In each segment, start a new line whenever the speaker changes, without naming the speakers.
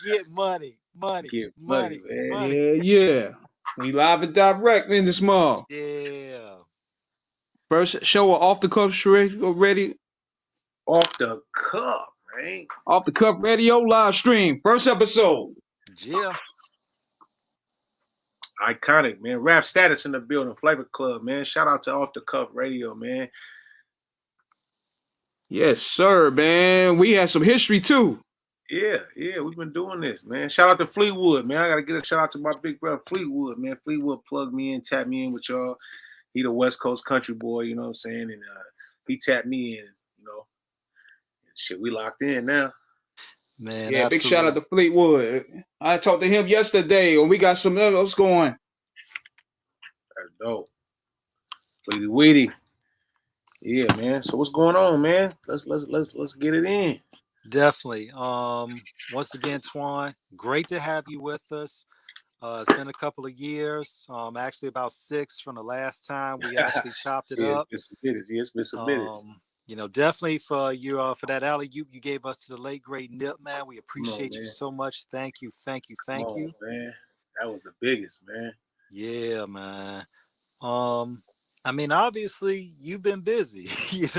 Get money, money,
Get money,
money,
man.
money.
Yeah, yeah. We live and direct in this mall.
Yeah.
First show of off the cuff ready,
Off the cuff, man.
off the cuff radio live stream. First episode.
Yeah.
Iconic, man. Rap status in the building. Flavor Club, man. Shout out to Off the Cuff Radio, man.
Yes, sir, man. We had some history too.
Yeah, we've been doing this, man. Shout out to Fleetwood, man. I gotta get a shout out to my big brother Fleetwood, man. Fleetwood plugged me in, tapped me in with y'all. He the West Coast country boy, you know what I'm saying? And he tapped me in, you know. Shit, we locked in now.
Man,
Yeah, big shout out
absolutely.
to Fleetwood. I talked to him yesterday, and we got some else going.
That's dope. Fleety Weedy. Yeah, man. So what's going on, man? Let's get it in.
Definitely. Once again, Twan, great to have you with us. It's been a couple of years, actually about 6 from the last time we actually chopped it
Yeah,
up.
it's been submitted. Yeah, it's been submitted.
Definitely for you for that alley you gave us to the late great Nip, man. We
Come on,
appreciate you
man.
so much. Thank you, thank you,
Come
thank
on,
you.
man. That was the biggest, man.
Yeah, man. Um, I mean, obviously you've been busy,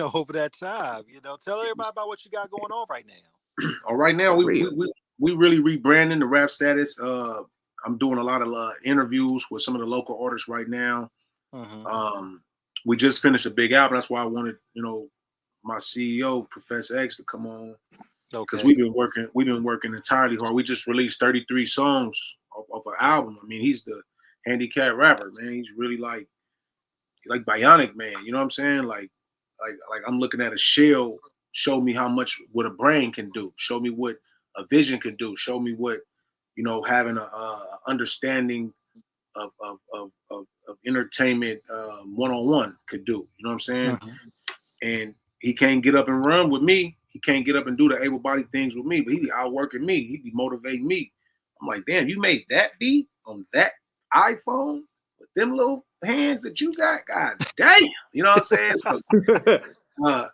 over that time. Tell everybody about what you got going on right now.
All right, now
For
we we
real.
we we really rebranding the rap status. I'm doing a lot of interviews with some of the local artists right now.
Mm-hmm.
We just finished a big album. That's why I wanted, my CEO, Professor X, to come on because
Okay.
we've been working entirely hard. We just released 33 songs of an album. I mean, he's the handicapped rapper, man. He's really like bionic, man. You know what I'm saying? Like I'm looking at a shell. Show me how much what a brain can do. Show me what a vision can do. Show me what having a understanding of entertainment one on one could do. You know what I'm saying?
Mm-hmm.
And he can't get up and run with me. He can't get up and do the able-bodied things with me, but he be outworking me. He be motivating me. I'm like, damn, you made that beat on that iPhone with them little hands that you got? God damn. You know what I'm saying? So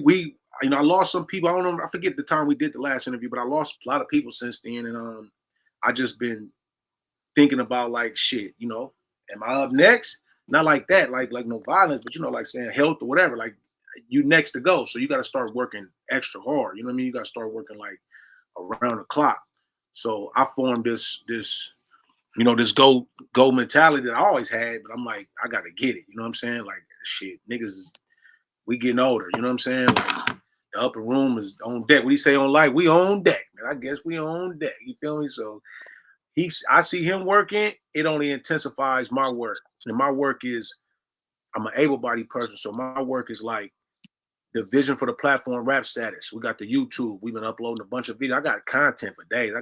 we I lost some people. I don't know. I forget the time we did the last interview, but I lost a lot of people since then. And I just been thinking about like shit, am I up next? Not like that, like no violence, but like saying health or whatever. Like you next to go. So you gotta start working extra hard. You know what I mean? You gotta start working like around the clock. So I formed this go mentality that I always had, but I'm like, I gotta get it. You know what I'm saying? Like shit, niggas we getting older, you know what I'm saying? Like the upper room is on deck. What do you say on light? We on deck, man. I guess we on deck. You feel me? So I see him working, it only intensifies my work. And my work is I'm an able-bodied person, so my work is like the vision for the platform rap status. We got the YouTube. We've been uploading a bunch of videos. I got content for days. I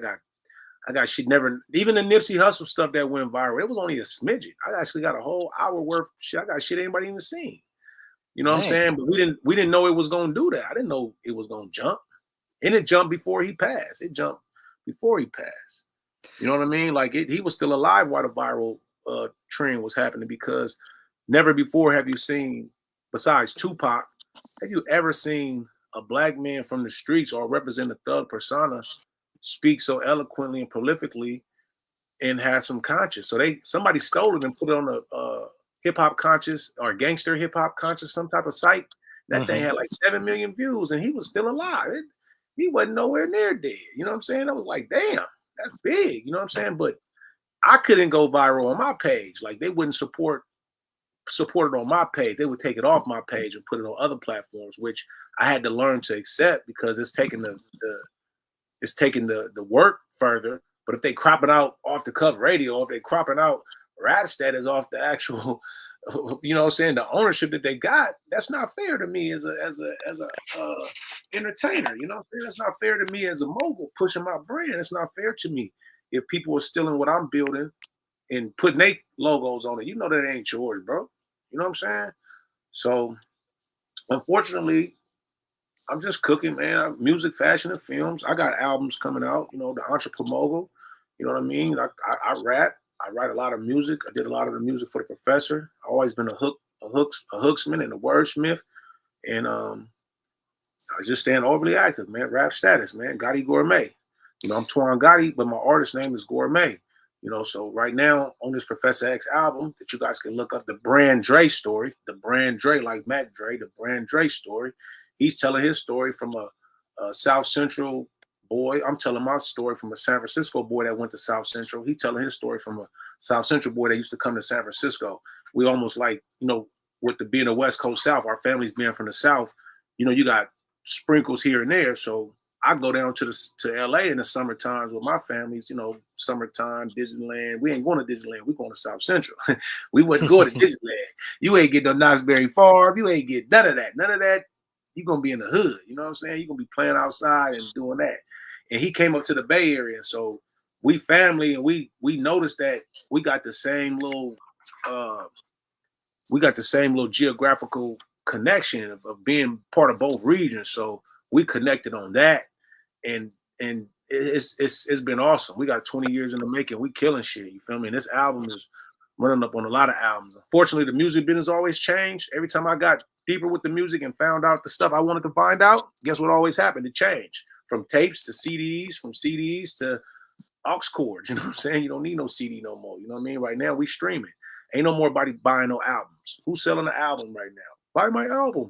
got shit never even the Nipsey Hussle stuff that went viral. It was only a smidget. I actually got a whole hour worth of shit. I got shit anybody even seen. You know what I'm
Man.
saying? But we didn't know it was gonna do that. I didn't know it was gonna jump. And it jumped before he passed. It jumped before he passed. You know what I mean? Like he was still alive while the viral trend was happening because never before have you seen, besides Tupac, have you ever seen a black man from the streets or represent a thug persona speak so eloquently and prolifically and have some conscience? So somebody stole it and put it on a hip hop conscious or gangster hip hop conscious, some type of site. That thing
Mm-hmm.
had like 7 million views and he was still alive. He wasn't nowhere near dead. You know what I'm saying? I was like, damn, that's big. You know what I'm saying? But I couldn't go viral on my page. Like they wouldn't support it on my page. They would take it off my page and put it on other platforms, which I had to learn to accept because it's taking the work further. But if they crop it out off the cuff radio, if they cropping out rap status off the actual, you know what I'm saying, the ownership that they got, that's not fair to me as a entertainer. You know what I'm saying? That's not fair to me as a mogul pushing my brand. It's not fair to me if people are stealing what I'm building and putting their logos on it. You know that ain't yours, bro. You know what I'm saying? So unfortunately, I'm just cooking, man. Music, fashion, and films. I got albums coming out. The Entrepreneur. You know what I mean? I rap. I write a lot of music. I did a lot of the music for the Professor. I've always been a hooksman and a wordsmith. And I just staying overly active, man. Rap status, man. Goddi Gourmet. I'm Twan Gotti, but my artist name is Gourmet. So right now on this Professor X album that you guys can look up, the Brand Dre story, the Brand Dre, like Mac Dre, the Brand Dre story. He's telling his story from a South Central boy. I'm telling my story from a San Francisco boy that went to South Central. He telling his story from a South Central boy that used to come to San Francisco. We almost like, with the being a West Coast South, our families being from the South, you got sprinkles here and there. So I go down to LA in the summer times with my families, summertime, Disneyland. We ain't going to Disneyland. We going to South Central. We wouldn't go to Disneyland. You ain't get no Knott's Berry Farm. You ain't get none of that. None of that. You're going to be in the hood. You know what I'm saying? You're going to be playing outside and doing that. And he came up to the Bay Area. So we family, and we noticed that we got the same little geographical connection of being part of both regions. So we connected on that. And it's been awesome. We got 20 years in the making. We killing shit. You feel me? And this album is running up on a lot of albums. Unfortunately, the music business always changed. Every time I got deeper with the music and found out the stuff I wanted to find out, guess what always happened? It changed from tapes to CDs, from CDs to aux cords. You know what I'm saying? You don't need no CD no more. You know what I mean? Right now we streaming. Ain't no more body buying no albums. Who's selling the album right now? Buy my album.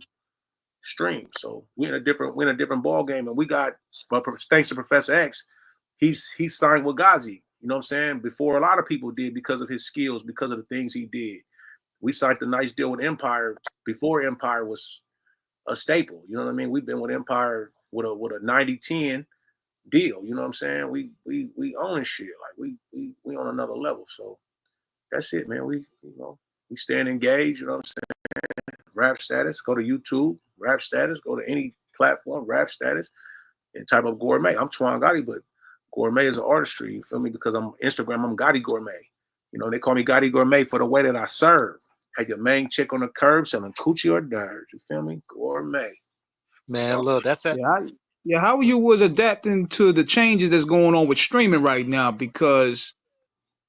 Stream. So we're in a different ball game, and we got, but thanks to Professor X, he's signed with Goddi. You know what I'm saying? Before a lot of people did, because of his skills, because of the things he did. We signed a nice deal with Empire before Empire was a staple. You know what I mean? We've been with Empire with a 90-10 deal. You know what I'm saying? We own shit. Like we on another level. So that's it, man. We staying engaged. You know what I'm saying? Rap Status. Go to YouTube. Rap Status. Go to any platform. Rap Status. And type up Gourmet. I'm Twan Gotti, but Gourmet is an artistry. You feel me? Because I'm Instagram. I'm Gotti Gourmet. They call me Gotti Gourmet for the way that I serve. Had your main chick on the curb selling coochie hors d'oeuvres. You feel me? Gourmet.
Man, look, that's that.
Yeah, how you was adapting to the changes that's going on with streaming right now, because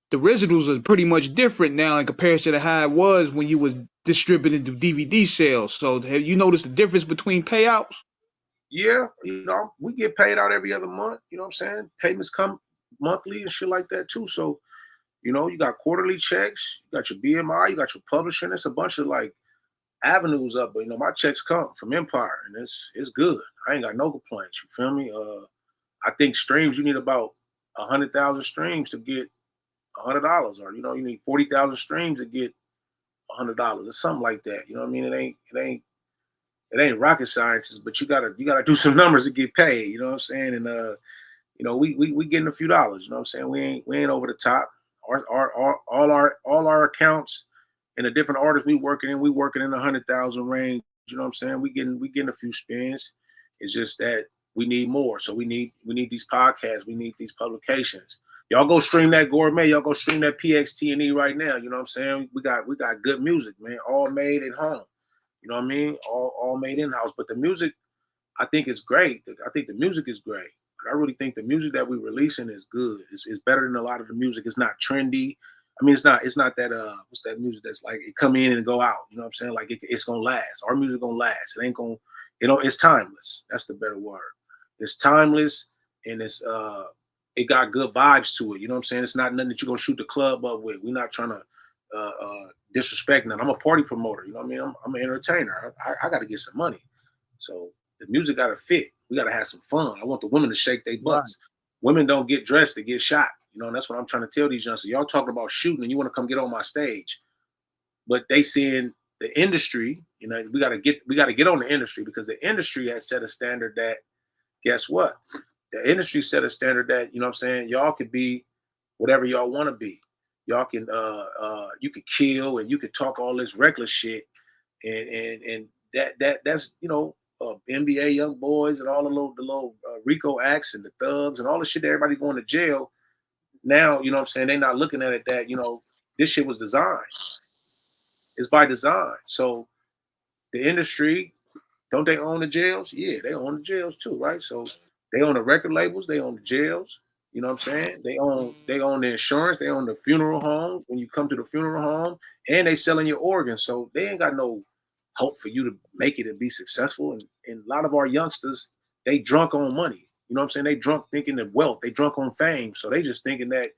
the residuals are pretty much different now in comparison to how it was when you was distributing the DVD sales. So have you noticed the difference between payouts?
Yeah, we get paid out every other month. You know what I'm saying? Payments come monthly and shit like that too. So, you got quarterly checks, you got your BMI, you got your publishing. It's a bunch of like avenues up, but my checks come from Empire, and it's good. I ain't got no complaints. You feel me? I think streams, you need about 100,000 streams to get $100, or you need 40,000 streams to get $100 or something like that. You know what I mean? It ain't rocket sciences, but you gotta do some numbers to get paid. You know what I'm saying? And we getting a few dollars. You know what I'm saying? We ain't over the top. All our accounts and the different artists we working in the 100,000 range. You know what I'm saying? We getting a few spins. It's just that we need more. So we need these podcasts. We need these publications. Y'all go stream that Gourmet. Y'all go stream that PXT&E right now. You know what I'm saying? We got good music, man. All made at home. You know what I mean? All made in-house. But the music, I think, is great. I think the music is great. I really think the music that we're releasing is good. It's better than a lot of the music. It's not trendy. I mean, it's not that what's that music that's like it come in and go out. You know what I'm saying? Like it's gonna last. Our music gonna last. It ain't gonna, it's timeless. That's the better word. It's timeless, and it got good vibes to it. You know what I'm saying? It's not nothing that you're gonna shoot the club up with. We're not trying to disrespect nothing. I'm a party promoter. You know what I mean? I'm an entertainer. I got to get some money. So the music got to fit. We got to have some fun. I want the women to shake their butts. Right. Women don't get dressed to get shot. And that's what I'm trying to tell these youngsters. Y'all talking about shooting and you want to come get on my stage. But they seeing the industry, we got to get on the industry, because the industry has set a standard that, guess what? The industry set a standard that, you know what I'm saying, y'all could be whatever y'all want to be. Y'all can you could kill and you could talk all this reckless shit, and that's NBA young boys and all the little Rico acts and the thugs and all the shit that everybody going to jail. Now, you know what I'm saying, they're not looking at it that, this shit was designed. It's by design. So the industry, don't they own the jails? Yeah, they own the jails too, right? So they own the record labels, they own the jails. You know what I'm saying? They own the insurance, they own the funeral homes when you come to the funeral home, and they selling your organs. So they ain't got no hope for you to make it and be successful. And a lot of our youngsters, they drunk on money. You know what I'm saying? They drunk thinking of wealth. They drunk on fame. So they just thinking that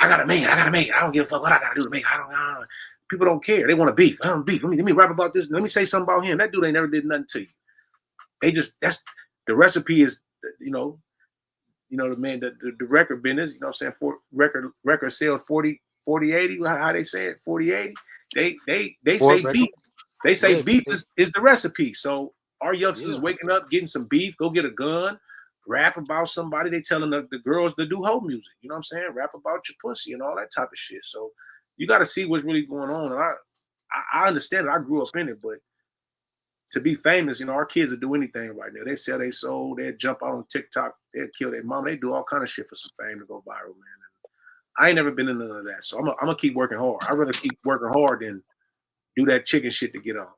I gotta make it. I gotta make it. I don't give a fuck what I gotta do to make it. I don't. People don't care. They want to beef. I don't beef. Let me rap about this. Let me say something about him. That dude ain't never did nothing to you. They just that's the recipe is the man the record business. You know what I'm saying? For record sales 40/80. How they say it 40/80. They
Or
say
record.
beef. They say
Yes.
beef is the recipe. So our youngsters
Yeah.
waking up, getting some beef, go get a gun, rap about somebody. They telling the girls to do hoe music. You know what I'm saying? Rap about your pussy and all that type of shit. So you got to see what's really going on. And I understand it. I grew up in it, but to be famous, our kids will do anything right now. They sell their soul. They'll jump out on TikTok. They'll kill their mom. They do all kind of shit for some fame to go viral, man. And I ain't never been in none of that. So I'm gonna keep working hard. I'd rather keep working hard than do that chicken shit to get on.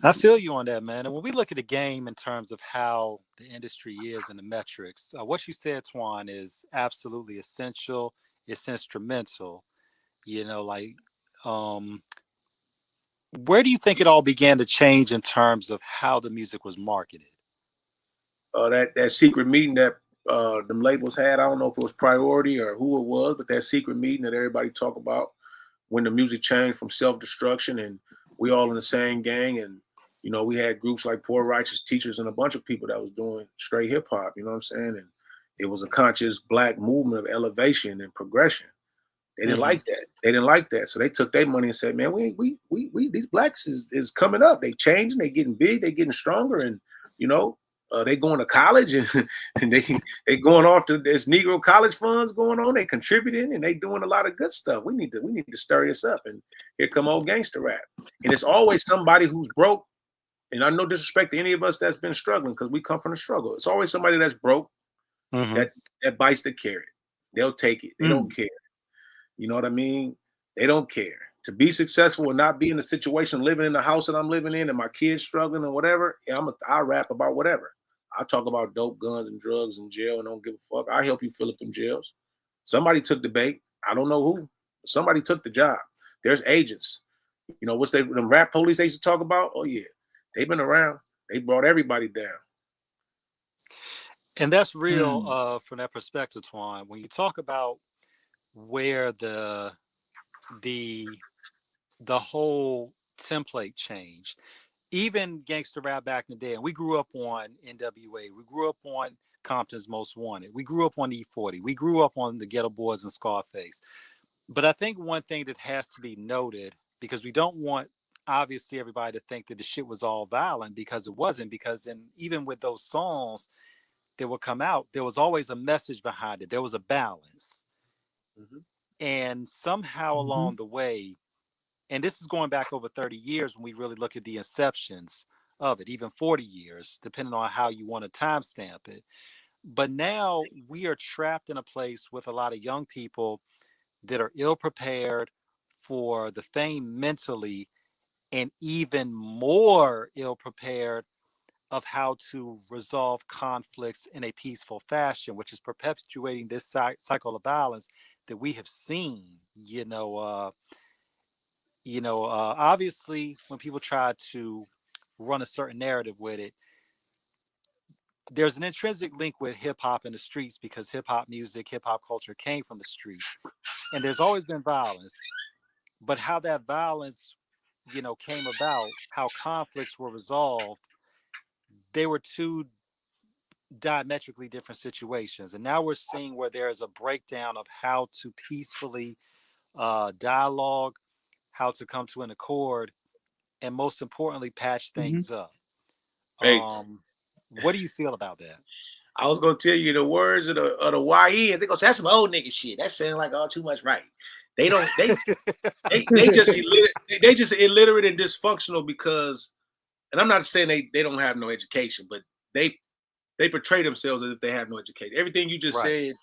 I feel you on that, man. And when we look at the game in terms of how the industry is and the metrics, what you said, Twan, is absolutely essential. It's instrumental. Like, um, where do you think it all began to change in terms of how the music was marketed?
That secret meeting that them labels had. I don't know if it was Priority or who it was, but that secret meeting that everybody talk about when the music changed from self-destruction and we all in the same gang, and we had groups like Poor Righteous Teachers and a bunch of people that was doing straight hip hop. You know what I'm saying? And it was a conscious black movement of elevation and progression. They didn't
Mm-hmm.
like that. They didn't like that. So they took their money and said, man, we these blacks is coming up. They changing, they getting big, they getting stronger, and you know, they going to college and, and they going off to there's Negro college funds going on. They contributing and they doing a lot of good stuff. We need to stir this up. And here come old gangster rap. And it's always somebody who's broke. And I no disrespect to any of us that's been struggling because we come from the struggle. It's always somebody that's broke
Mm-hmm.
that bites the carrot. They'll take it. They don't care. You know what I mean? They don't care. To be successful and not be in the situation living in the house that I'm living in and my kids struggling and whatever, I rap about whatever. I talk about dope, guns, and drugs in jail and don't give a fuck. I help you fill up them jails. Somebody took the bait. I don't know who. Somebody took the job. There's agents. What's them rap police they used to talk about? Oh yeah. They've been around. They brought everybody down.
And that's real from that perspective, Twan. When you talk about where the the whole template changed, even gangster rap back in the day, and we grew up on NWA, we grew up on Compton's Most Wanted, we grew up on E40, we grew up on the Ghetto Boys and Scarface. But I think one thing that has to be noted, because we don't want obviously everybody to think that the shit was all violent, because it wasn't, because even with those songs that would come out, there was always a message behind it. There was a balance.
Mm-hmm.
And somehow along the way, and this is going back over 30 years when we really look at the inceptions of it, even 40 years, depending on how you want to timestamp it. But now we are trapped in a place with a lot of young people that are ill prepared for the fame mentally, and even more ill prepared of how to resolve conflicts in a peaceful fashion, which is perpetuating this cycle of violence that we have seen. Obviously, when people try to run a certain narrative with it, there's an intrinsic link with hip hop and the streets, because hip hop music, hip hop culture came from the streets, and there's always been violence. But how that violence, came about, how conflicts were resolved, they were two diametrically different situations. And now we're seeing where there is a breakdown of how to peacefully dialogue, how to come to an accord, and most importantly, patch
Mm-hmm.
things up.
Hey,
What do you feel about that?
I was gonna tell you the words of the YE, and they gonna say that's some old nigga shit. That sounds like all too much right. They don't they just they just illiterate and dysfunctional because, and I'm not saying they don't have no education, but they portray themselves as if they have no education. Everything you just
Right.
said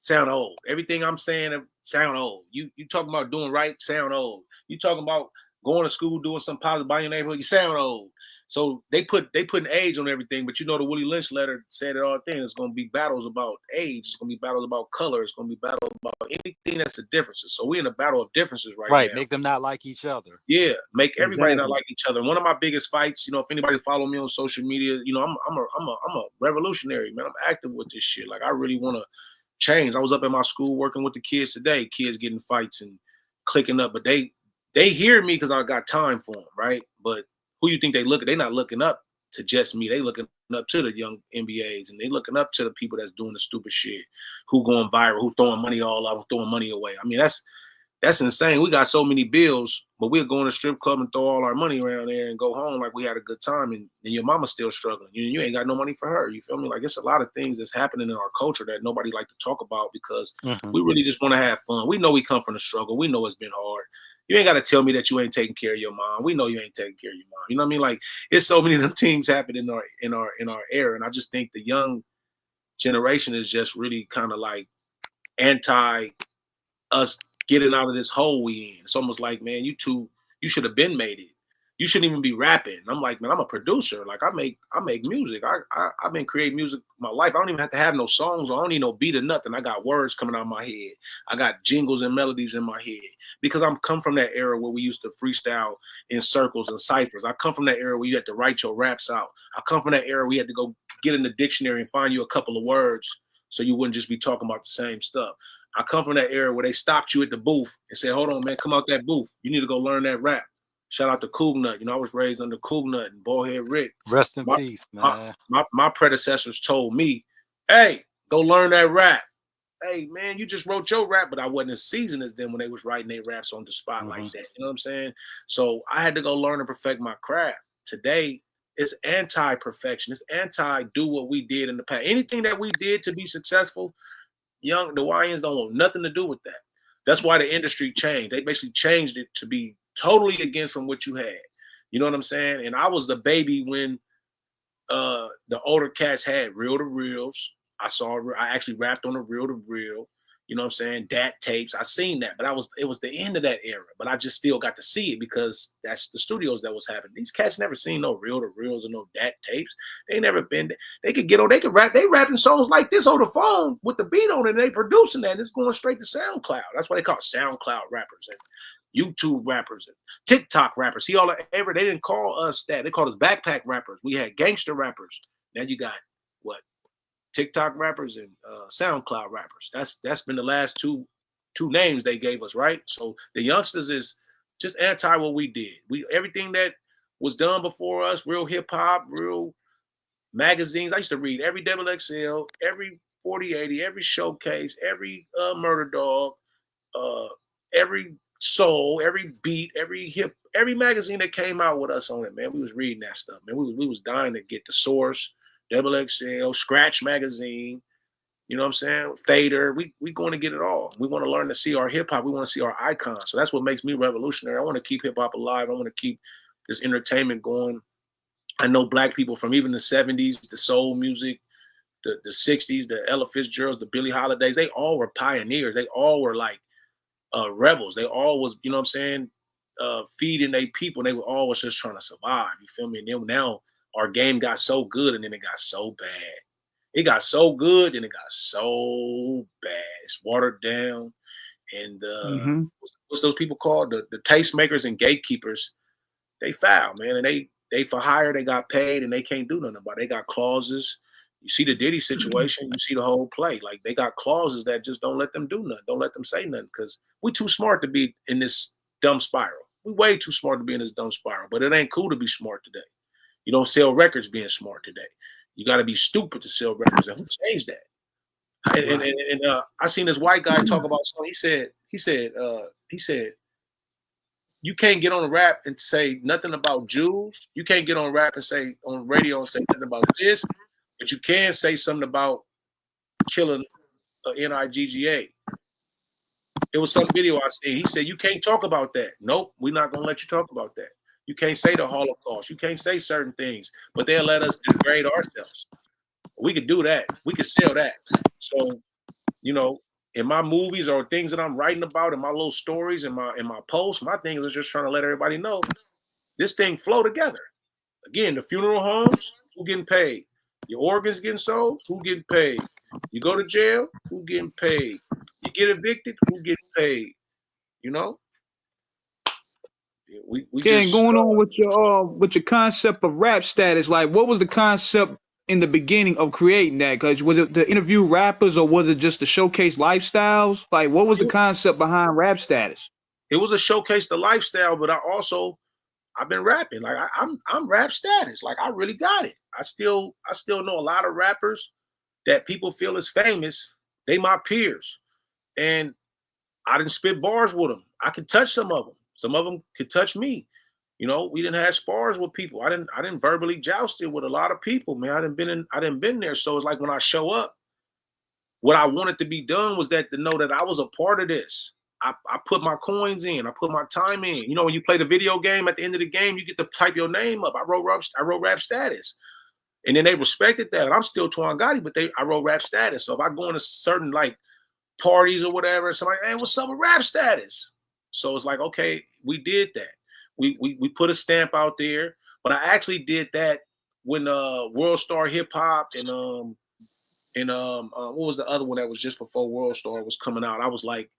sound old. Everything I'm saying sound old. You talking about doing right, sound old. You talking about going to school, doing something positive by your neighborhood, you sound old. So they putting age on everything, but you know the Willie Lynch letter said it all thing. It's gonna be battles about age, it's gonna be battles about color, it's gonna be battles about anything that's the differences. So we're in a battle of differences right
Right.
now.
Make them not like each other.
Yeah, make everybody not
Exactly.
like each other. One of my biggest fights, you know, if anybody follow me on social media, you know, I'm a revolutionary, man. I'm active with this shit. Like I really want to change. I was up at my school working with the kids today, kids getting fights and clicking up, but they hear me because I got time for them, right? But who you think they look at? They're not looking up to just me. They looking up to the young NBAs and they looking up to the people that's doing the stupid shit, who going viral, who throwing money all out, who throwing money away. I mean, that's insane. We got so many bills, but we'll go in a strip club and throw all our money around there and go home like we had a good time. And your mama's still struggling. You ain't got no money for her. You feel me? Like it's a lot of things that's happening in our culture that nobody like to talk about because we really just want to have fun. We know we come from the struggle. We know it's been hard. You ain't got to tell me that you ain't taking care of your mom. We know you ain't taking care of your mom. You know what I mean? Like it's so many of them things happen in our era. And I just think the young generation is just really kind of like anti us getting out of this hole we in. It's almost like, man, you should have been made it. You shouldn't even be rapping. I'm like, man, I'm a producer. Like I make music. I've been creating music my life. I don't even have to have no songs. I don't need no beat or nothing. I got words coming out of my head. I got jingles and melodies in my head because I'm come from that era where we used to freestyle in circles and ciphers. I come from that era where you had to write your raps out. I come from that era where you had to go get in the dictionary and find you a couple of words so you wouldn't just be talking about the same stuff. I come from that era where they stopped you at the booth and said, hold on, man, come out that booth. You need to go learn that rap. Shout out to Cool Nut. You know, I was raised under Cool Nut and Ballhead Rick.
Rest in
My,
peace,
my,
man.
my predecessors told me, hey, go learn that rap. Hey, man, you just wrote your rap, but I wasn't as seasoned as them when they was writing their raps on the spot like that. You know what I'm saying? So I had to go learn and perfect my craft. Today, it's anti-perfection. It's anti-do what we did in the past. Anything that we did to be successful, the YNs don't want nothing to do with that. That's why the industry changed. They basically changed it to be totally against from what you had. You know what I'm saying? And I was the baby when the older cats had reel to reels. I actually rapped on a reel to reel. You know what I'm saying? Dat tapes. I seen that, but it was the end of that era. But I just still got to see it because that's the studios that was happening. These cats never seen no reel to reels or no dat tapes. They never been. They could get on. They could rap. They rapping songs like this on the phone with the beat on it. And they producing that. And it's going straight to SoundCloud. That's why they call SoundCloud rappers and YouTube rappers and TikTok rappers. See all ever. They didn't call us that. They called us backpack rappers. We had gangster rappers. Now you got what? TikTok rappers and SoundCloud rappers. That's been the last two names they gave us, right? So the youngsters is just anti what we did. We everything that was done before us, real hip hop, real magazines. I used to read every Double XL, every 4080, every Showcase, every Murder Dog, every Soul, every Beat, every magazine that came out with us on it, man. We was reading that stuff, man. We was dying to get The Source, Double XL, Scratch Magazine, you know what I'm saying? Fader. We going to get it all. We want to learn to see our hip hop. We want to see our icons. So that's what makes me revolutionary. I want to keep hip hop alive. I want to keep this entertainment going. I know black people from even the 70s, the soul music, the 60s, the Ella Fitzgeralds, the Billie Holidays, they all were pioneers. They all were like rebels. They all was, you know what I'm saying, feeding their people. They were always just trying to survive. You feel me? And then now our game got so good and then it got so bad. It got so good and it got so bad. It's watered down. And what's those people called? The tastemakers and gatekeepers, they foul, man. And they for hire, they got paid and they can't do nothing about it. They got clauses. You see the Diddy situation, you see the whole play. Like they got clauses that just don't let them do nothing. Don't let them say nothing because we too smart to be in this dumb spiral. We way too smart to be in this dumb spiral. But it ain't cool to be smart today. You don't sell records being smart today. You got to be stupid to sell records. And who changed that? And I seen this white guy talk about something. He said, you can't get on a rap and say nothing about Jews. You can't get on rap and say on radio and say nothing about this, but you can say something about killing NIGGA. It was some video I seen. He said, you can't talk about that. Nope, we're not going to let you talk about that. You can't say the Holocaust. You can't say certain things, but they'll let us degrade ourselves. We could do that. We could sell that. So, you know, in my movies or things that I'm writing about, in my little stories, in my posts, my thing is just trying to let everybody know this thing flow together. Again, the funeral homes, who getting paid? Your organs getting sold, who getting paid? You go to jail, who getting paid? You get evicted, who getting paid? You know, we
Yeah, and
just
going on with your concept of rap status, like what was the concept in the beginning of creating that? Because was it to interview rappers or was it just to showcase lifestyles? Like what was the
it,
concept behind rap status?
it was a showcase the lifestyle, but I've been rapping. Like I'm rap status. Like I really got it. I still know a lot of rappers that people feel is famous. They my peers. And I didn't spit bars with them. I could touch some of them. Some of them could touch me. You know, we didn't have spars with people. I didn't verbally jousted with a lot of people, man. I didn't been there. So it's like when I show up, what I wanted to be done was that to know that I was a part of this. I put my coins in, I put my time in. You know, when you play the video game, at the end of the game, you get to type your name up. I wrote rap status. And then they respected that. I'm still Twan Goddi, but I wrote rap status. So if I go into certain like parties or whatever, somebody, hey, what's up with rap status? So it's like, okay, we did that. We put a stamp out there, but I actually did that when World Star Hip Hop and what was the other one that was just before World Star was coming out? I was like,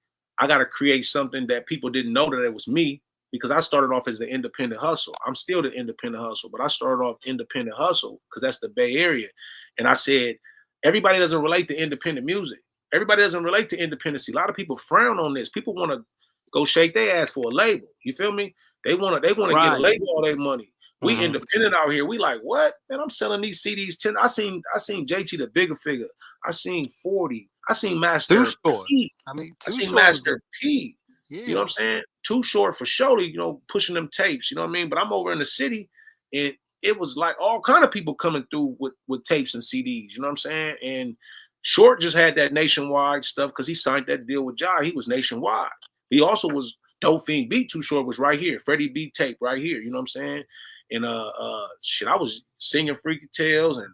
I got to create something that people didn't know that it was me, because I started off as the independent hustle. I'm still the independent hustle, but I started off independent hustle because that's the Bay Area. And I said, everybody doesn't relate to independent music. Everybody doesn't relate to independency. A lot of people frown on this. People want to go shake their ass for a label. You feel me? They want to get a
Right.
label all their money. We independent out here. We like, what? Man, I'm selling these CDs 10. I seen JT the Bigger Figure. I seen 40. I seen Master
Too Short.
P.
I mean,
I
Too
seen
Short was
Master P.
yeah.
You know what I'm saying? Too Short for surely, you know, pushing them tapes. You know what I mean? But I'm over in the city, and it was like all kind of people coming through with tapes and CDs. You know what I'm saying? And Short just had that nationwide stuff because he signed that deal with Jai. He was nationwide. He also was Dope Fiend Beat. Too Short was right here. Freddie B tape right here. You know what I'm saying? And shit, I was singing Freaky Tales and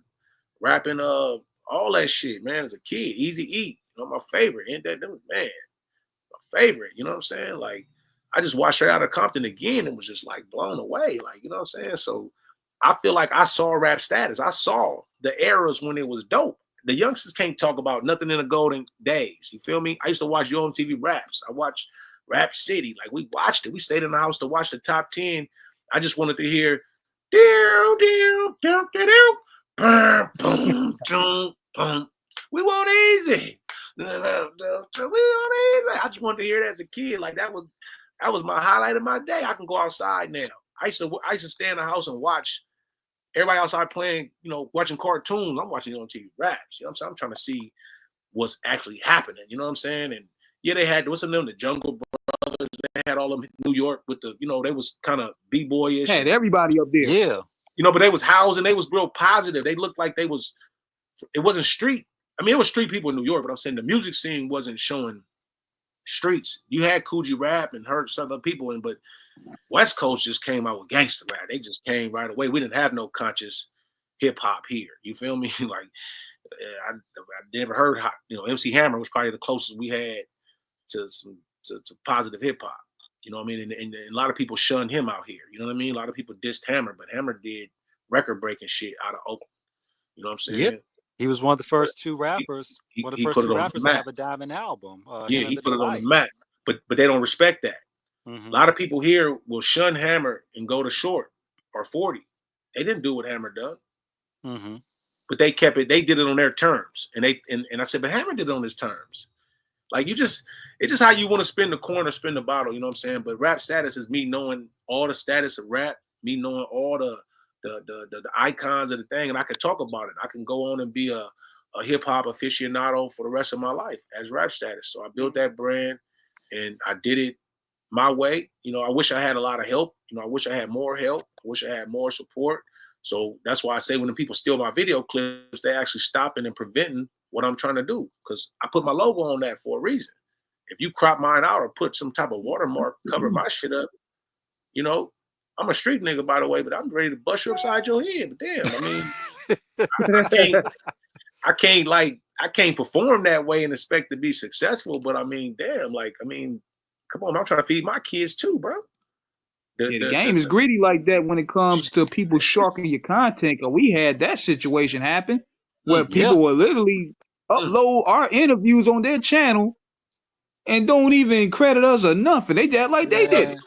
rapping all that shit, man, as a kid. Easy Eat, you know, my favorite. Ain't that man, my favorite, you know what I'm saying? Like, I just watched Straight Outta Compton again and was just like blown away. Like, you know what I'm saying? So I feel like I saw rap status. I saw the eras when it was dope. The youngsters can't talk about nothing in the golden days. You feel me? I used to watch Yo MTV Raps. I watched Rap City. Like, we watched it. We stayed in the house to watch the top 10. I just wanted to hear we want easy. We want easy. I just wanted to hear that as a kid. Like that was my highlight of my day. I can go outside now. I used to stay in the house and watch everybody outside playing, you know, watching cartoons. I'm watching on TV raps. You know what I'm saying? I'm trying to see what's actually happening. You know what I'm saying? And yeah, they had what's the name? The Jungle Brothers. They had all of them in New York with the, you know, they was kind of b-boyish.
Had everybody up there.
Yeah.
You know, but they was housing. They was real positive. They looked like it wasn't street. I mean, it was street people in New York, but I'm saying the music scene wasn't showing streets. You had Coogee Rap and heard some other people, but West Coast just came out with gangster rap. They just came right away. We didn't have no conscious hip hop here. You feel me? Like I never heard, you know, MC Hammer was probably the closest we had to positive hip hop. You know what I mean? And a lot of people shunned him out here. You know what I mean? A lot of people dissed Hammer, but Hammer did record breaking shit out of Oakland. You know what I'm saying?
Yep. He was one of the first two rappers. One of the first two rappers to have a diamond album.
Yeah, he put it on the map. But they don't respect that. A lot of people here will shun Hammer and go to Short or 40. They didn't do what Hammer done. But they kept it. They did it on their terms. And I said, but Hammer did it on his terms. Like it's just how you want to spin the coin or spin the bottle. You know what I'm saying? But rap status is me knowing all the status of rap, me knowing all the icons of the thing, and I can talk about it. I can go on and be a hip hop aficionado for the rest of my life as rap status. So I built that brand, and I did it my way. You know, I wish I had a lot of help. You know, I wish I had more help. I wish I had more support. So that's why I say when the people steal my video clips, they actually stopping and preventing what I'm trying to do, because I put my logo on that for a reason. If you crop mine out or put some type of watermark, cover my shit up, you know, I'm a street nigga, by the way, but I'm ready to bust you upside your head. But damn, I mean, I can't perform that way and expect to be successful. But I mean, damn, like, I mean, come on, I'm trying to feed my kids too, bro.
Yeah, the game is greedy like that when it comes to people sharking your content. Cause we had that situation happen where
Yeah,
people will literally upload our interviews on their channel and don't even credit us or nothing. They act like they did it.
man.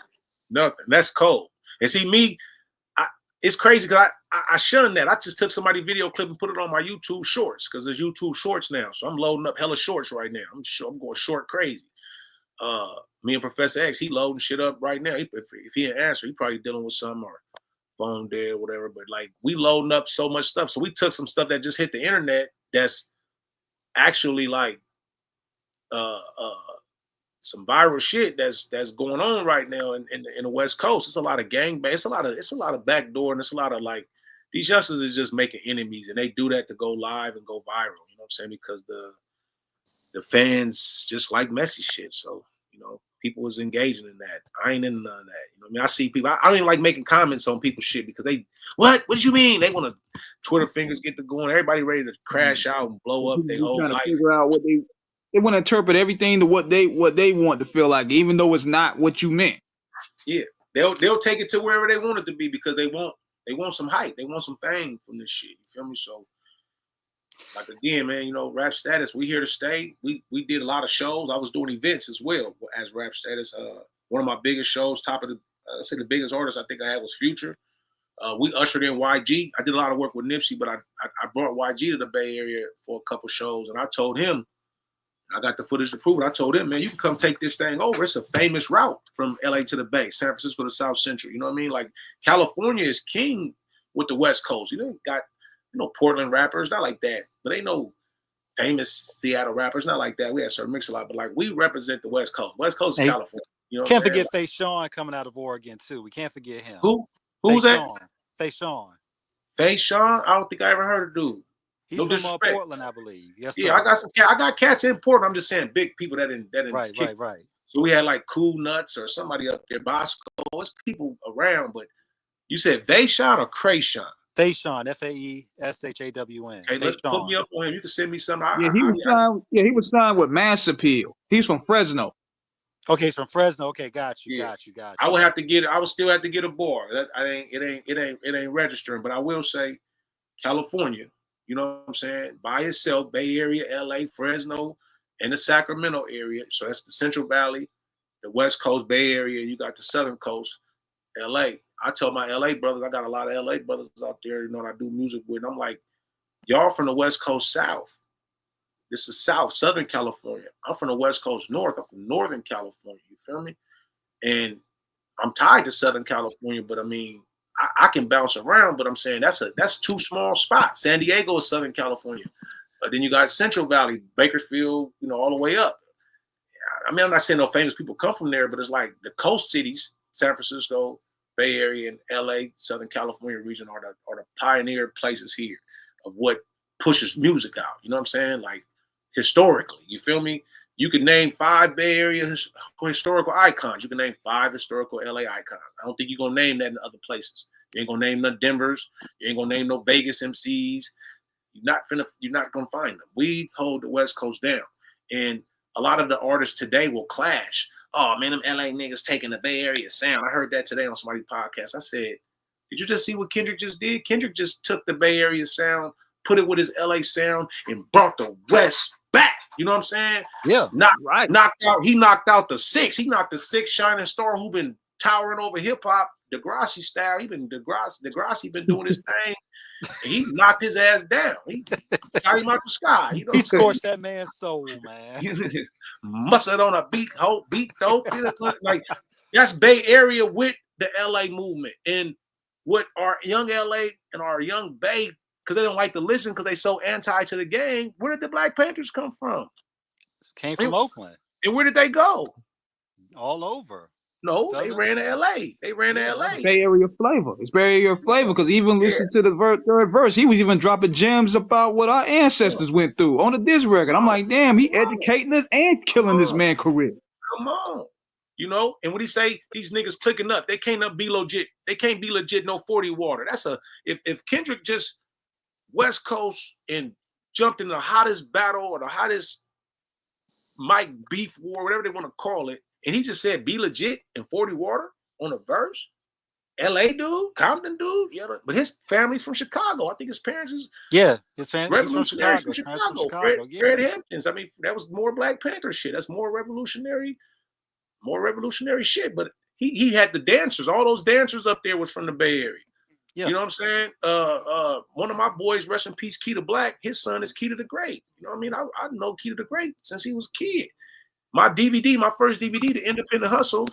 nothing. That's cold. And see me, it's crazy because I shunned that. I just took somebody's video clip and put it on my YouTube Shorts because there's YouTube Shorts now. So I'm loading up hella shorts right now. I'm going short crazy. Me and Professor X, he loading shit up right now. If he didn't answer, he probably dealing with something or phone dead or whatever. But like we loading up so much stuff. So we took some stuff that just hit the internet that's actually like some viral shit that's going on right now in the West Coast. It's a lot of gangbang. It's a lot of backdoor, and it's a lot of like these youngsters is just making enemies, and they do that to go live and go viral. You know what I'm saying? Because the fans just like messy shit. So you know, people was engaging in that. I ain't in none of that. You know what I mean? I see people. I don't even like making comments on people's shit because they what did you mean? They want to Twitter fingers get to going. Everybody ready to crash out and blow up their whole
Trying to
life.
figure out what they want to interpret everything to what they want to feel like, even though it's not what you meant.
Yeah, they'll take it to wherever they want it to be because they want some hype, they want some fame from this shit. You feel me? So, like again, man, you know, Rap Status, we here to stay. We did a lot of shows. I was doing events as well as Rap Status. One of my biggest shows, top of the, say the biggest artist I think I had was Future. We ushered in YG. I did a lot of work with Nipsey, but I brought YG to the Bay Area for a couple shows, and I told him. I got the footage to prove it. I told him, man, you can come take this thing over. It's a famous route from LA to the Bay, San Francisco to South Central. You know what I mean? Like California is king with the West Coast. You know, got Portland rappers, not like that, but ain't no famous Seattle rappers, not like that. We had Sir Mix-a-Lot, but like we represent the West Coast. West Coast is
Hey,
California. You know what
can't
I'm saying?
forget Face Sean coming out of Oregon too. We can't forget him.
Who's that?
Face Sean.
Face Sean? I don't think I ever heard of dude.
He's
No
from
disrespect.
Portland, I believe. Yes, sir.
Yeah, I got cats in Portland. I'm just saying big people that didn't
Right.
So we had like Cool Nuts or somebody up there, Bosco. It's people around, but you said Vayshawn or Krayshawn?
Faishon, Faeshhawn.
Okay, let's put me up on him. You can send me some.
Yeah, he was signed. Yeah, he was signed with Mass Appeal. He's from Fresno.
Okay, he's from Fresno. Okay, got you.
I would have to get. I would still have to get a bar. It ain't registering. But I will say, California. You know what I'm saying? By itself, Bay Area, LA, Fresno, and the Sacramento area. So that's the Central Valley, the West Coast, Bay Area. You got the Southern Coast, LA. I tell my LA brothers, I got a lot of LA brothers out there, you know, that I do music with. I'm like, y'all from the West Coast South. This is South, Southern California. I'm from the West Coast North. I'm from Northern California. You feel me? And I'm tied to Southern California, but I mean, I can bounce around, but I'm saying that's two small spots. San Diego is Southern California. Then you got Central Valley, Bakersfield, you know, all the way up. I mean, I'm not saying no famous people come from there, but it's like the coast cities, San Francisco, Bay Area, and LA, Southern California region are the pioneer places here of what pushes music out. You know what I'm saying? Like historically, you feel me? You can name 5 Bay Area historical icons. You can name 5 historical LA icons. I don't think you're gonna name that in other places. You ain't gonna name no Denver's. You ain't gonna name no Vegas MCs. You're not gonna find them. We hold the West Coast down, and a lot of the artists today will clash. Oh man, them LA niggas taking the Bay Area sound. I heard that today on somebody's podcast. I said, did you just see what Kendrick just did? Kendrick just took the Bay Area sound, put it with his LA sound, and brought the West back. You know what I'm saying?
Yeah.
He knocked out the 6. He knocked the 6 shining star who been towering over hip hop, Degrassi style. Degrassi been doing his thing. And he knocked his ass down. He shot him out the sky. You know,
he scorched that man's soul, man.
Mustard on a beat dope. Like that's Bay Area with the LA movement. And what our young LA and our young Bay, because they don't like to listen because they so anti to the game. Where did the Black Panthers come from?
This came from Oakland.
And where did they go?
All over.
No, they ran to LA.
Bay Area flavor. It's Bay Area flavor because even listen to the third verse, he was even dropping gems about what our ancestors went through on the diss record. I'm like, damn, he educating us and killing this man's career.
Come on. You know, and when he say these niggas clicking up, they can't be legit. They can't be legit no 40 water. That's if Kendrick just West Coast and jumped in the hottest battle or the hottest Mike beef war, whatever they want to call it, and he just said be legit and 40 water on a verse, LA dude, Compton dude, yeah, but his family's from Chicago. I think his parents is
Yeah, his family. He's from
revolutionaries
Chicago.
from
His parents from
Chicago.
Chicago. Yeah.
Fred Hamptons. I mean, that was more Black Panther shit. That's more revolutionary shit. But he had the dancers. All those dancers up there was from the Bay Area.
Yeah.
You know what I'm saying? One of my boys, rest in peace, Keita Black. His son is Keita the Great. You know what I mean? I know Keita the Great since he was a kid. My DVD, my first DVD, The Independent Hustle,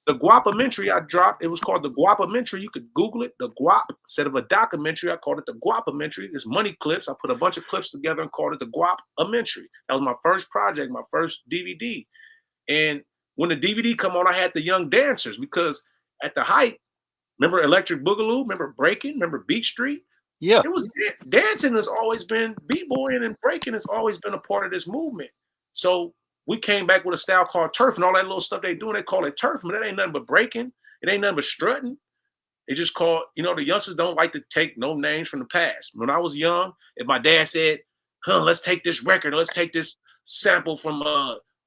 the Guapamentary I dropped, it was called the Guapamentary. You could Google it, the Guap. Instead of a documentary, I called it the Guapamentary. There's money clips. I put a bunch of clips together and called it the Guapamentary. That was my first project, my first DVD. And when the DVD come on, I had the young dancers because at the height, remember Electric Boogaloo? Remember Breaking? Remember Beat Street?
Yeah.
It was dancing has always been, b-boying and breaking has always been a part of this movement. So we came back with a style called turf and all that little stuff they do, and they call it turf, but that ain't nothing but breaking. It ain't nothing but strutting. They just call, the youngsters don't like to take no names from the past. When I was young, if my dad said, let's take this record, let's take this sample from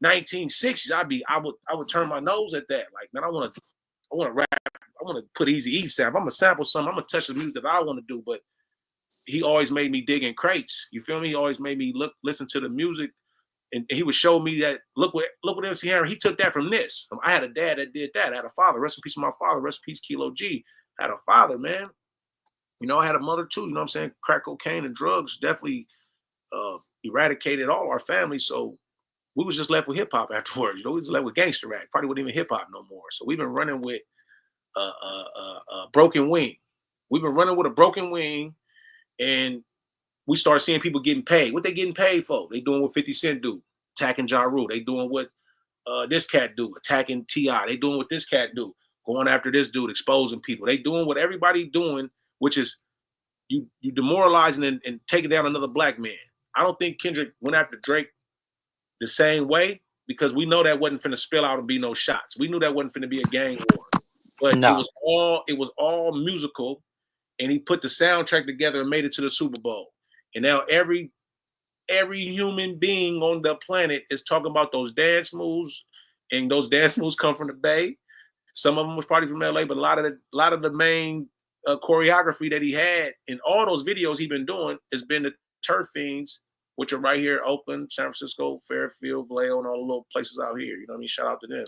1960s, I would turn my nose at that. Like, man, I want to rap, I want to put Easy E sample. I'm gonna sample something, I'm gonna touch the music that I want to do, but he always made me dig in crates. You feel me? He always made me listen to the music, and he would show me that look what MC Hammer, he took that from this. I had a dad that did that. I had a father. Rest in peace, my father. Rest in peace, Kilo G. I had a father, man. I had a mother too. You know what I'm saying? Crack cocaine and drugs definitely eradicated all our families. So we was just left with hip hop afterwards. We was left with gangster rap. Probably wasn't even hip hop no more. So we've been running with broken wing. We've been running with a broken wing. And we start seeing people getting paid. What they getting paid for? They doing what 50 Cent do, attacking Ja Rule. They doing what this cat do, attacking T.I. They doing what this cat do, going after this dude, exposing people. They doing what everybody doing, which is you demoralizing and taking down another black man. I don't think Kendrick went after Drake the same way because we know that wasn't finna spill out and be no shots. We knew that wasn't finna be a gang war. But
No.
it was all musical. And he put the soundtrack together and made it to the Super Bowl. And now every human being on the planet is talking about those dance moves, and those dance moves come from the Bay. Some of them was probably from LA, but a lot of the main choreography that he had in all those videos he been doing has been the Turf Fiends, which are right here, Oakland, San Francisco, Fairfield, Vallejo, and all the little places out here. You know what I mean? Shout out to them.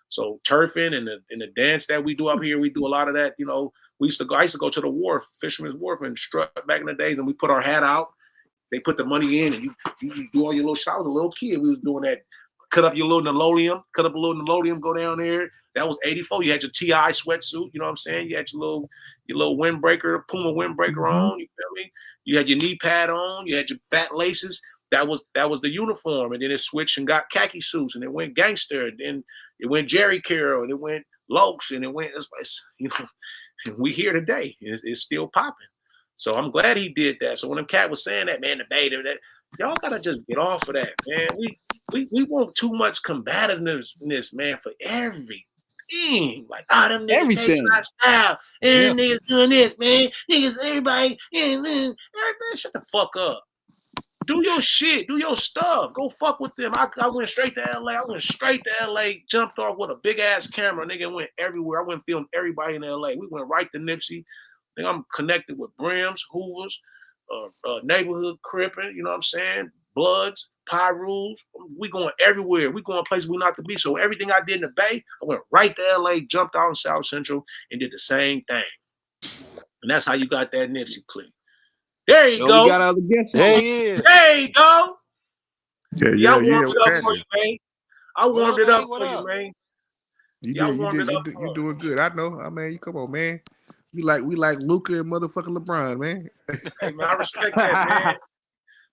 So turfing and the dance that we do up here, we do a lot of that. I used to go to the wharf, Fisherman's Wharf, and strut back in the days, and we put our hat out. They put the money in, and you do all your little shots. I was a little kid. We was doing that. Cut up a little nololeum, go down there. That was 84. You had your T.I. sweatsuit, you know what I'm saying? You had your little windbreaker, Puma windbreaker on, you feel me? You had your knee pad on, you had your fat laces. That was the uniform, and then it switched and got khaki suits, and it went gangster, and then it went Jerry Carroll, and it went Lokes, and it went, we here today. It's still popping. So I'm glad he did that. So when them cat was saying that, man, the beta, that y'all gotta just get off of that, man. We want too much combativeness, man, for everything. Like, them niggas taking our style, and niggas doing this, man. Niggas, everybody, man, shut the fuck up. Do your shit. Do your stuff. Go fuck with them. I went straight to LA. Jumped off with a big ass camera. Nigga went everywhere. I went and filmed everybody in LA. We went right to Nipsey. I think I'm connected with Brims, Hoovers, neighborhood cripping, you know what I'm saying? Bloods, Pyrus. We going everywhere. We going places we not to be. So everything I did in the Bay, I went right to LA, jumped out in South Central, and did the same thing. And that's how you got that Nipsey clip. There you go.
We got other guests.
There he is.
There you go.
Yeah.
I warmed it up for you, man. I warmed it up for you, man.
You doing good. I know. I mean, you come on, man. We like Luka and motherfucking LeBron, man.
Hey, man, I respect that, man.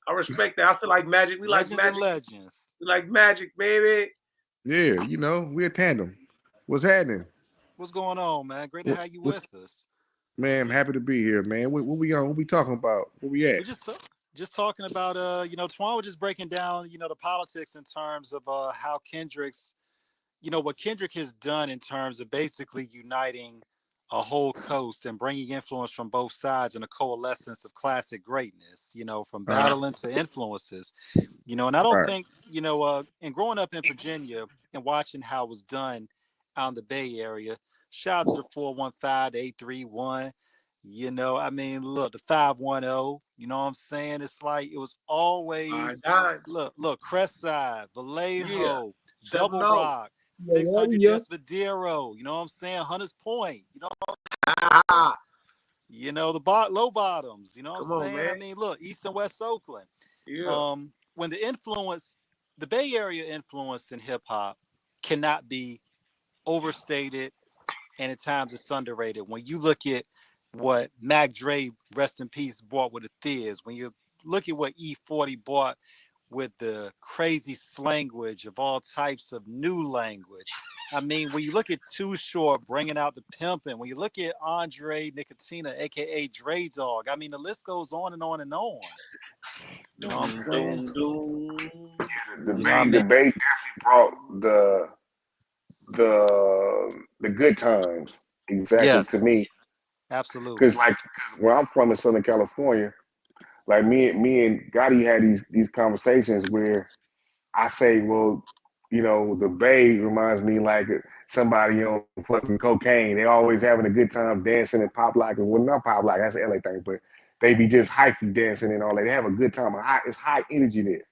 I respect that. I feel like Magic. We
Legends
like Magic.
and legends.
We like Magic, baby.
Yeah, we're a tandem. What's happening?
What's going on, man? Great to have you with us.
Man, I'm happy to be here, man. What we on? What we talking about? Where we at?
We're just talking about Twan was just breaking down, the politics in terms of how Kendrick's, what Kendrick has done in terms of basically uniting a whole coast and bringing influence from both sides and a coalescence of classic greatness, from battling to influences, and I don't think, and growing up in Virginia and watching how it was done out in the Bay Area, Shout out to the 415, the 831. You know, I mean, look, the 510. You know what I'm saying? It's like it was
Nine
always
dimes.
look, Crestside,
Yeah.
Vallejo,
Seven
Double
oh.
Rock,
Yeah,
600
yeah.
Desvadero. You know what I'm saying? Hunters Point.
Ah,
The low bottoms. You know what I'm
come on,
saying? I
man.
mean, look, East and West Oakland.
Yeah.
When the Bay Area influence in hip hop cannot be overstated, and at times it's underrated. When you look at what Mac Dre, rest in peace, bought with the Thiz, when you look at what E40 bought with the crazy slanguage of all types of new language. I mean, when you look at Too Short bringing out the pimping, when you look at Andre Nicotina, aka Dre Dog, I mean, the list goes on and on and on. You know what I'm
Doom,
saying?
doom, doom.
The
You know what I
Bay,
mean?
the Bay definitely brought the good times exactly to
Yes,
me. Cause
absolutely.
like, cause where I'm from in Southern California, like me and Gotti had these conversations where I say, well, the Bay reminds me like somebody on fucking cocaine. They always having a good time dancing and pop locking. Well, not pop lock, that's an LA thing, but they be just hyphy dancing and all that. They have a good time. It's high energy there.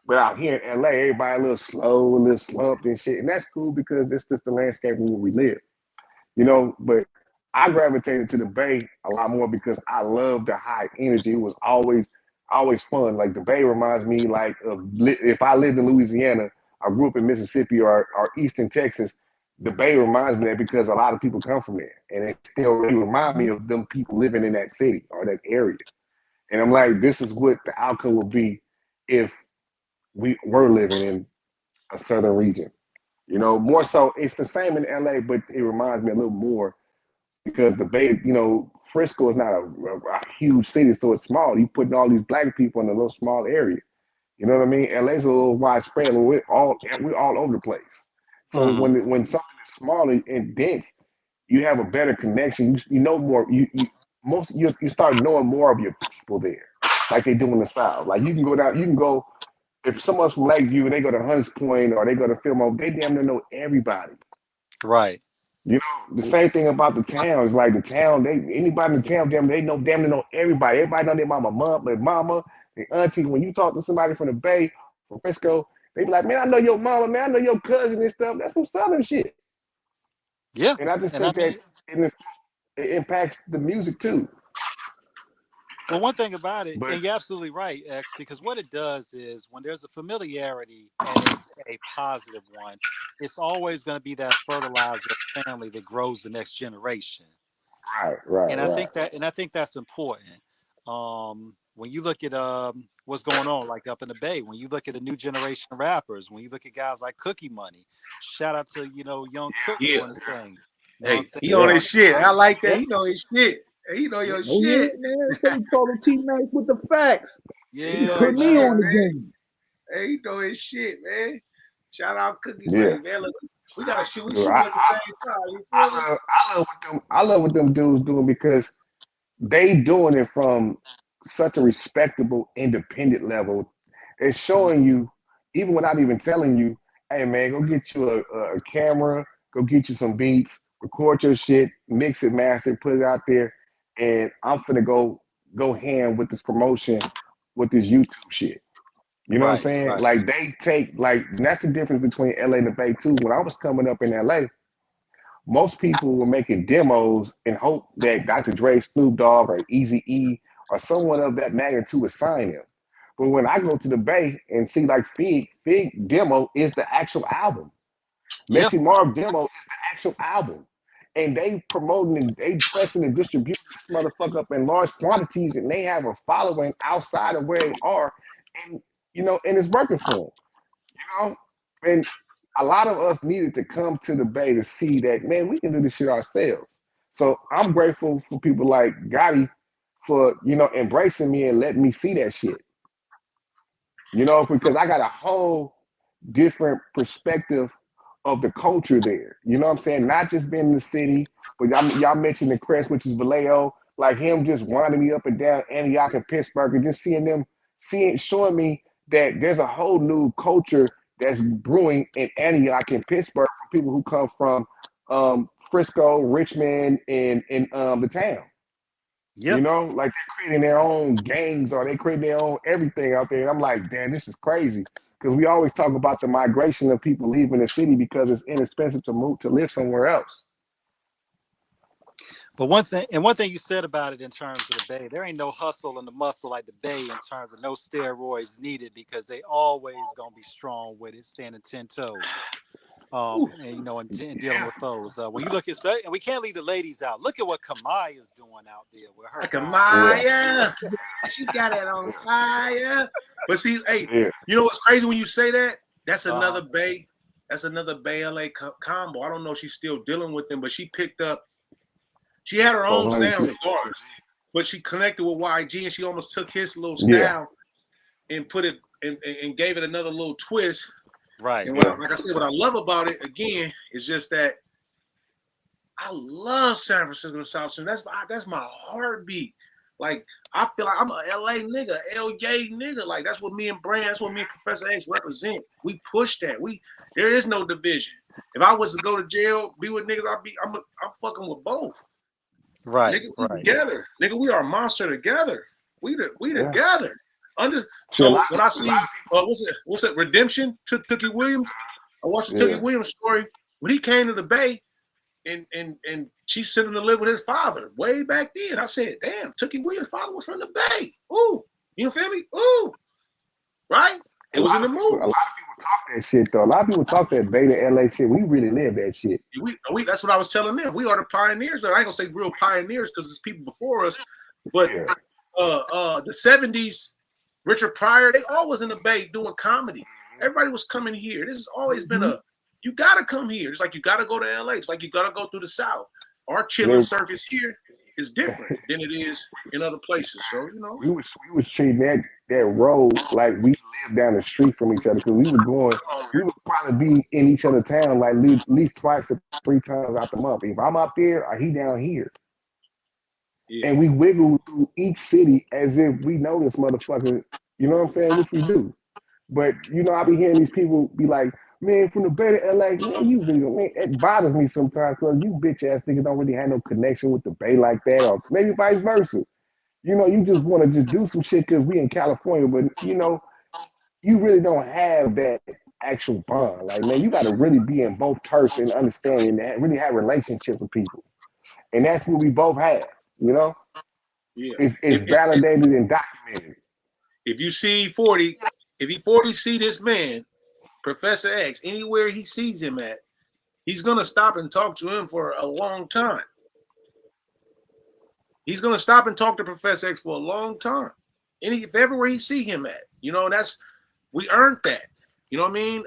But out here in LA, everybody a little slow, a little slumped and shit. And that's cool because it's just the landscape where we live. But I gravitated to the Bay a lot more because I love the high energy. It was always fun. Like the Bay reminds me like of if I lived in Louisiana, I grew up in Mississippi or Eastern Texas. The Bay reminds me of that because a lot of people come from there, and it still really remind me of them people living in that city or that area. And I'm like, this is what the outcome would be if we were living in a southern region. More so, it's the same in LA, but it reminds me a little more because the Bay, Frisco is not a huge city, so it's small. You putting all these black people in a little small area. You know what I mean? LA's a little widespread. We're all over the place. So
Mm,
when something is smaller and dense, you have a better connection. You know more. You start knowing more of your people there, like they do in the South. Like you can go down. You can go if someone's from Lakeview, they go to Hunts Point or they go to Fillmore. They damn near know everybody.
right.
The same thing about the town. It's like the town, anybody in the town, damn near know everybody. Everybody know their mama, their auntie. When you talk to somebody from the Bay, from Frisco, they be like, man, I know your mama, man, I know your cousin and stuff. That's some Southern shit.
Yeah.
And I just
And I
think that
mean,
it impacts the music too.
well, one thing about it,
But
and you're absolutely right, X, because what it does is when there's a familiarity and it's a positive one, it's always going to be that fertilizer of family that grows the next generation.
right, right,
And
right.
I think that's important. When you look at what's going on, like up in the Bay, when you look at the new generation of rappers, when you look at guys like Cookie Money, shout out to Young Cook
Yeah.
doing his thing. You know what I'm
Hey,
saying?
he
You
on
Yeah,
his
got
shit. I like that.
yeah,
He know his shit. Hey, he know
yeah,
your
Oh yeah,
shit.
man. So we call him T Max with the facts.
He
He
know
yeah,
put
his
me
shit,
on
man.
the
man.
game.
Hey, he know his shit, man. Shout out Cookie
yeah.
Money, man. Look, we gotta shoot. We
Dude,
shooting at the same time. You feel me?
I love what them dudes doing because they doing it from such a respectable, independent level. It's showing
Mhm.
you, even without even telling you, hey man, go get you a camera, go get you some beats, record your shit, mix it, master, it, put it out there, and I'm finna go hand with this promotion, with this YouTube shit. You know what I'm
Right,
saying?
right.
Like they take and that's the difference between LA and the Bay too. When I was coming up in LA, most people were making demos and hope that Dr. Dre, Snoop Dogg, or Easy E or someone of that magnitude would sign him. But when I go to the Bay and see like Fig demo is the actual album.
Yeah,
Messy Marv demo is the actual album. And they promoting and they pressing and distributing this motherfucker up in large quantities and they have a following outside of where they are. And and it's working for them. know, and a lot of us needed to come to the Bay to see that, man, we can do this shit ourselves. So I'm grateful for people like Gotti for, embracing me and letting me see that shit. Because I got a whole different perspective of the culture there. You know what I'm saying? Not just being in the city, but y'all mentioned the Crest, which is Vallejo, like him just winding me up and down Antioch and Pittsburgh and just showing me that there's a whole new culture that's brewing in Antioch and Pittsburgh for people who come from Frisco, Richmond, and the town.
Yep.
Like they're creating their own gangs or they create their own everything out there. And I'm like, damn, this is crazy. Because we always talk about the migration of people leaving the city because it's inexpensive to move to live somewhere else.
But one thing you said about it in terms of the Bay, there ain't no hustle and the muscle like the Bay in terms of no steroids needed because they always gonna be strong with it, standing 10 toes. And dealing with those. When you look at, and we can't leave the ladies out. Look at what Kamaya's doing out there with her.
Kamaya, she got it on fire. But see, hey, you know what's crazy when you say that? That's another Bay. That's another Bay LA combo. I don't know if she's still dealing with them, but she picked up. She had her own sound regardless, but she connected with YG and she almost took his little style and put it and gave it another little twist.
Right.
And like I said, what I love about it again is just that I love San Francisco South Central. That's my heartbeat. Like I feel like I'm a LA nigga, LA nigga. Like that's what me and Brand, that's what me and Professor X represent. We push that. There is no division. If I was to go to jail, be with niggas, I'm fucking with both.
Right.
Nigga, we together. Nigga, we are a monster together. We together. So when I see what's it? Redemption took Tookie Williams. I watched the Tookie Williams story when he came to the Bay, and she's sitting to live with his father way back then. I said, "Damn, Tookie Williams' father was from the Bay." Ooh, you feel me? Ooh, right? It was in the movie.
A lot of people talk that shit though. A lot of people talk that Bay to LA shit. We really live that shit.
That's what I was telling them. We are the pioneers. I ain't gonna say real pioneers because there's people before us, but the 70s. Richard Pryor, they always in the Bay doing comedy. Everybody was coming here. This has always been you gotta come here. It's like you gotta go to LA. It's like you gotta go through the South. Our chilling circus here is different than it is in other places. So
we was treating that road like we lived down the street from each other because we would probably be in each other's town like at least twice or 3 times out the month. If I'm out there or he down here. Yeah. And we wiggle through each city as if we know this motherfucker, you know what I'm saying, which we do. But, I be hearing these people be like, man, from the Bay to LA, man, it bothers me sometimes because you bitch-ass niggas don't really have no connection with the Bay like that, or maybe vice versa. You just want to just do some shit because we in California, but, you really don't have that actual bond. Like, man, you got to really be in both turfs and understanding and really have relationships with people. And that's what we both have. It's validated and documented.
If you see 40, if he 40 see this man, Professor X, anywhere he sees him at, he's gonna stop and talk to him for a long time. He's gonna stop and talk to Professor X for a long time. If everywhere he see him at, we earned that. You know what I mean?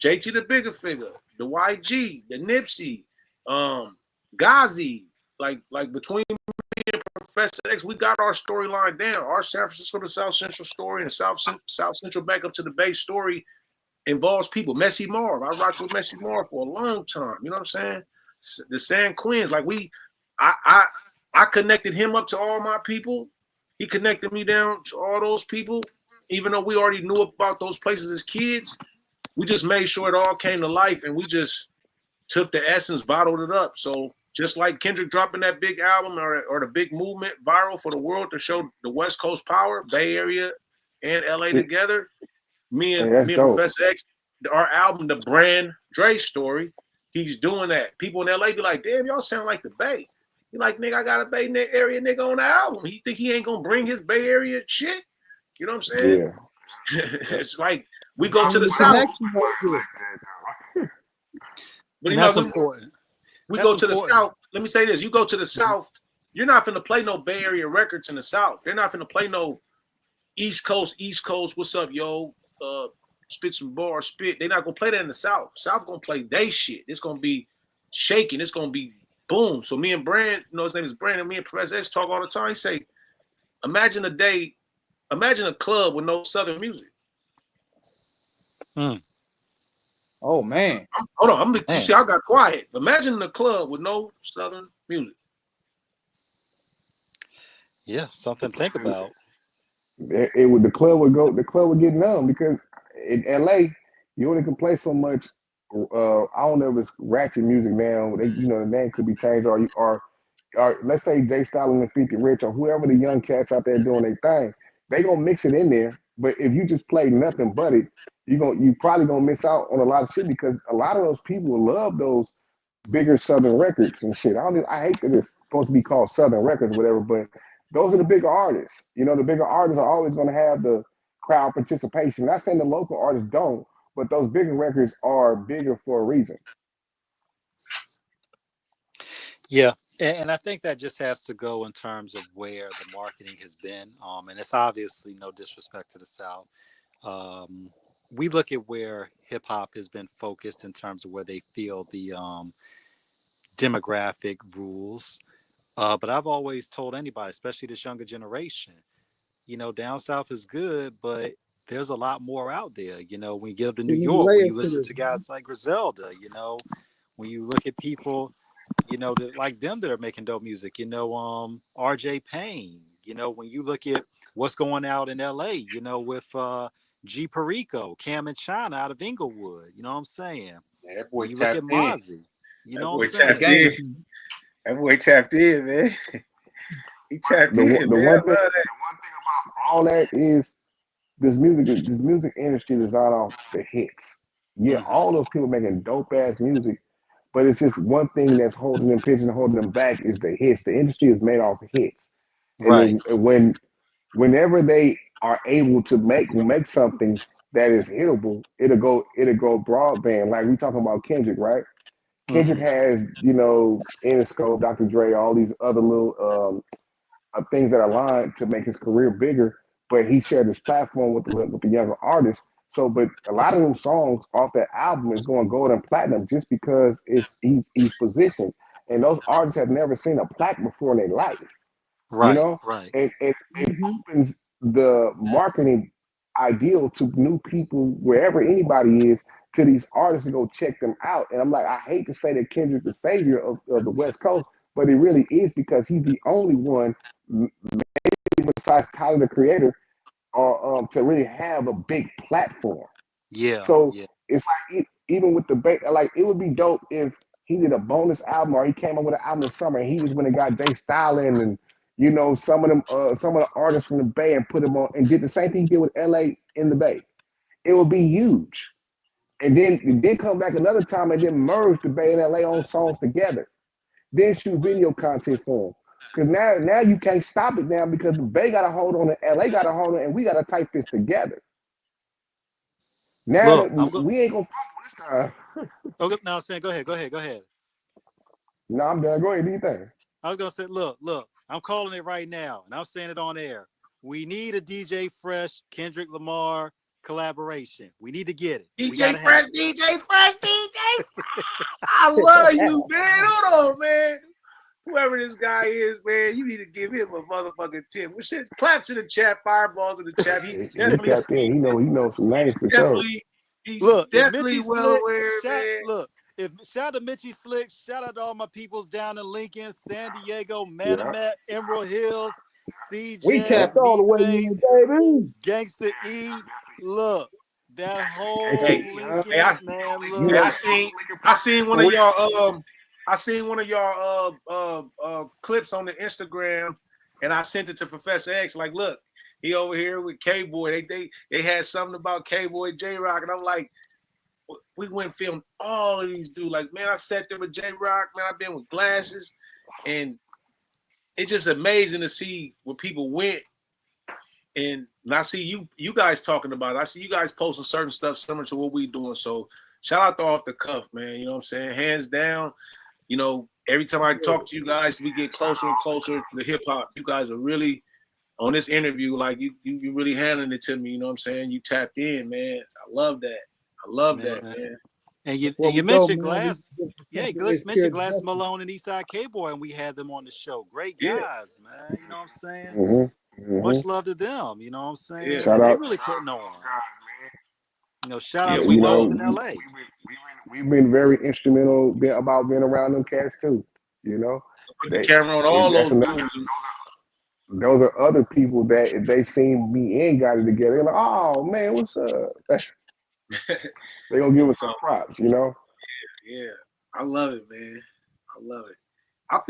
JT the Bigger Figure, the YG, the Nipsey, Goddi, like between me and Professor X, we got our storyline down. Our San Francisco to South Central story and South Central back up to the Bay story involves people. Messy Marv, I rocked with Messy Marv for a long time. You know what I'm saying? The San Queens, I connected him up to all my people. He connected me down to all those people. Even though we already knew about those places as kids, we just made sure it all came to life, and we just took the essence, bottled it up. So just like Kendrick dropping that big album or the big movement viral for the world to show the West Coast power, Bay Area and LA together, me and Professor X, our album, The Brand Dre Story, he's doing that. People in LA be like, damn, y'all sound like the Bay. He like, nigga, I got a Bay Area nigga on the album. He think he ain't gonna bring his Bay Area shit? You know what I'm saying? Yeah. It's like we go to the South. But
that's important.
We go to the South. Let me say this. You go to the South, you're not finna play no Bay Area records in the South. They're not finna play no East Coast. What's up, yo? Spit some bars, spit. They're not gonna play that in the South. South gonna play they shit. It's gonna be shaking. It's gonna be boom. So me and Brand, his name is Brand, and me and Professor S talk all the time. He say, imagine a club with no Southern music.
Oh man.
Hold on. You see, I got quiet. Imagine a club with no Southern music.
Yes, something to think about.
The club would get numb because in LA, you only can play so much I don't know if it's ratchet music now. They, the name could be changed, or let's say Jay Stalin and 50 Rich or whoever the young cats out there doing their thing. They gonna mix it in there. But if you just play nothing but it, you probably gonna miss out on a lot of shit because a lot of those people love those bigger Southern records and shit. I hate that it's supposed to be called Southern records, or whatever. But those are the bigger artists. The bigger artists are always gonna have the crowd participation. Not saying the local artists don't, but those bigger records are bigger for a reason.
Yeah, and I think that just has to go in terms of where the marketing has been. And it's obviously no disrespect to the South. Um, we look at where hip hop has been focused in terms of where they feel the demographic rules. But I've always told anybody, especially this younger generation, down south is good, but there's a lot more out there. When you get up to New
There's
York, when
layers
you
to
listen
this.
to guys like Griselda, when you look at people, that like them that are making dope music, RJ Payne, when you look at what's going out in LA, with G Perico, Cam and China out of Inglewood, you know what I'm saying?
Yeah, that boy
When you look at
tapped in.
Mozzie, you
That
know what I'm
boy
The
tapped
saying?
gang.
in. That boy tapped in, man. He tapped
The
in,
the
man. I
one
love
thing
that.
about all that is this music industry is on off the hits. Yeah,
Mm-hmm.
all those people making dope ass music, but it's just one thing that's holding them pigeon, holding them back is the hits. The industry is made off of hits, and
Right.
then whenever they are able to make something that is hittable, it'll go broadband. Like we talking about Kendrick, right? Kendrick
Mm-hmm.
has Interscope, Dr. Dre, all these other little things that are aligned to make his career bigger. But he shared his platform with the younger artists. So, but a lot of them songs off that album is going gold and platinum just because he's positioned, and those artists have never seen a plaque before in their life, you
Right.
know,
Right.
and it
Mm-hmm.
opens the marketing ideal to new people wherever anybody is to these artists to go check them out. And I'm like, I hate to say that Kendrick's the savior of the West Coast, but it really is because he's the only one besides Tyler the Creator to really have a big platform.
Yeah.
So
Yeah.
it's like even with the like it would be dope if he did a bonus album or he came up with an album this summer and he just went and got Jay Stalin and some of the artists from the Bay and put them on and did the same thing he did with LA in the Bay. It would be huge. And then come back another time and then merge the Bay and LA on songs together. Then shoot video content for them. Because now you can't stop it now because the Bay got a hold on it, LA got a hold on it, and we got to type this together. Now
Look,
that we ain't gonna fumble this time.
okay, now I'm saying, go ahead. Go ahead. Go ahead.
No, I'm done. Go ahead, do you think?
I was gonna say, look, I'm calling it right now, and I'm saying it on air. We need a DJ Fresh Kendrick Lamar collaboration. We need to get it. We
DJ
gotta have
Fresh, DJ Fresh, DJ Fresh. I love you, man. Hold on, man. Whoever this guy is, man, you need to give him a motherfucking tip. We should claps in the chat, fireballs in the chat. He's
He
definitely a
tapped in.
street
He know
nigga.
he knows some names
He's
for sure.
definitely, he's
look. If
definitely
Mitchie
well
Slick,
aware, man.
if shout out to Mitchie Slick, shout out to all my peoples down in Lincoln, San Diego,
Yeah.
Manamet, Emerald Hills,
We
CJ,
tapped all the way in,
Meatface,
baby.
Gangsta E. Look, that
Hey,
whole
hey,
Lincoln man.
You
hey,
Look,
I
know,
seen, I seen one
for
of
real.
y'all, I seen one of y'all, clips on the Instagram, and I sent it to Professor X. Like, look, he over here with K Boy. They had something about K Boy J Rock, and I'm like, we went and filmed all of these dudes. Like, man, I sat there with J Rock. Man, I've been with glasses, and it's just amazing to see where people went. And I see you guys talking about it. I see you guys posting certain stuff similar to what we doing. So shout out to Off the Cuff, man. You know what I'm saying? Hands down. Every time I talk to you guys, we get closer and closer to the hip hop. You guys are really on this interview, like you really handling it to me. You know what I'm saying? You tapped in, man. I love that. I love that,
man.
man.
And you
Before
and
we
you
go,
mentioned
man, we
Glass.
give
Yeah,
Professor
Glass
X
mentioned
pure
Glass
justice.
Malone and Eastside K Boy, and we had them on the show. Great
Yeah,
guys, man. You know what I'm saying?
Mm-hmm. Mm-hmm.
Much love to them. You know what I'm
yeah,
saying?
Shout
And they
out.
really putting on. Shout
yeah.
out to
We
the
know.
brothers in LA.
We've been very instrumental about being around them cats too. You know,
Put the
they
camera on all
that's
those
another.
dudes.
Those are other people that if they seen me and got it together, they're like, oh man, what's up? They gonna give us some props, you know.
Yeah, I love it, man. I love it. I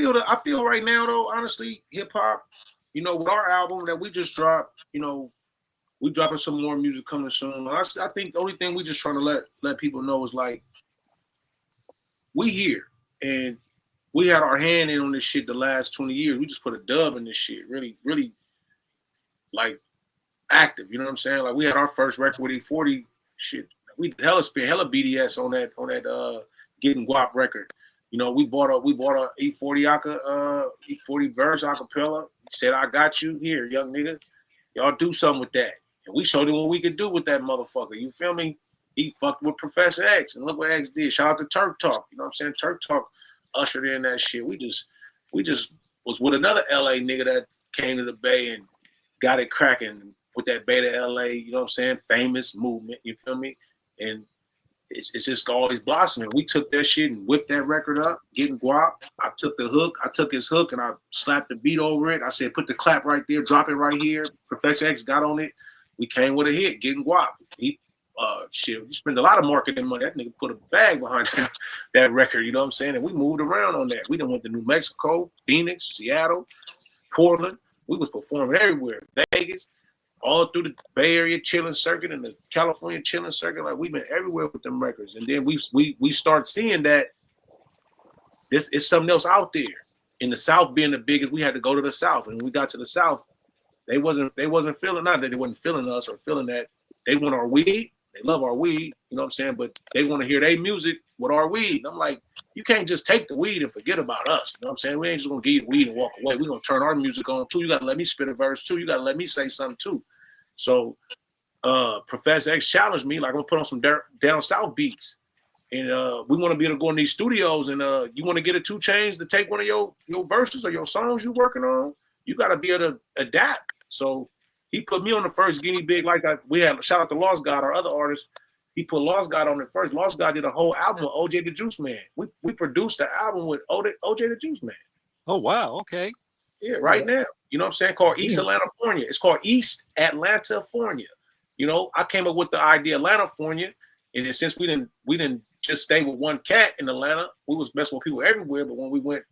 feel right now though, honestly, hip hop, you know, with our album that we just dropped, you know, we dropping some more music coming soon. I think the only thing we just trying to let people know is like we here and we had our hand in on this shit the last 20 years. We just put a dub in this shit. Really, really like active. You know what I'm saying? Like we had our first record with E40 shit. We hella spent hella BDS on that Getting Guap record. You know, we bought a E40 E40 verse acapella. He said, I got you here, young nigga. Y'all do something with that. And we showed him what we could do with that motherfucker. You feel me? He fucked with Professor X, and look what X did. Shout out to Turk Talk. You know what I'm saying? Turk Talk ushered in that shit. We just was with another LA nigga that came to the Bay and got it cracking with that Beta LA, you know what I'm saying? Famous movement, you feel me? And it's just always blossoming. We took that shit and whipped that record up, Getting Guap. I took the hook, I took his hook and I slapped the beat over it. I said, put the clap right there, drop it right here. Professor X got on it. We came with a hit, Getting Guap. He shit, we spent a lot of marketing money. That nigga put a bag behind that record, you know what I'm saying? And we moved around on that. We done went to New Mexico, Phoenix, Seattle, Portland. We was performing everywhere, Vegas, all through the Bay Area chilling circuit and the California chilling circuit. Like we've been everywhere with them records. And then we start seeing that this is something else out there. In the South being the biggest, we had to go to the South. And when we got to the South, they wasn't feeling, not that they wasn't feeling us or feeling that. They want our weed. They love our weed, you know what I'm saying? But they want to hear their music with our weed. And I'm like, you can't just take the weed and forget about us. You know what I'm saying? We ain't just gonna give you the weed and walk away. We're gonna turn our music on too. You gotta let me spit a verse too. You gotta let me say something too. So Professor X challenged me, like I'm gonna put on some down south beats. And we want to be able to go in these studios and you want to get a 2 Chainz to take one of your verses or your songs you're working on, you gotta be able to adapt. So he put me on the first guinea pig, like we had. Shout out to Lost God, our other artist. He put Lost God on it first. Lost God did a whole album with OJ the Juice Man. We produced the album with OJ the Juice Man.
Oh wow, okay.
Yeah, right now. You know what I'm saying? Called East Atlantafornia. It's called East Atlantafornia. You know, I came up with the idea Atlantafornia, and then since we didn't just stay with one cat in Atlanta, we was messing with people everywhere. But when we went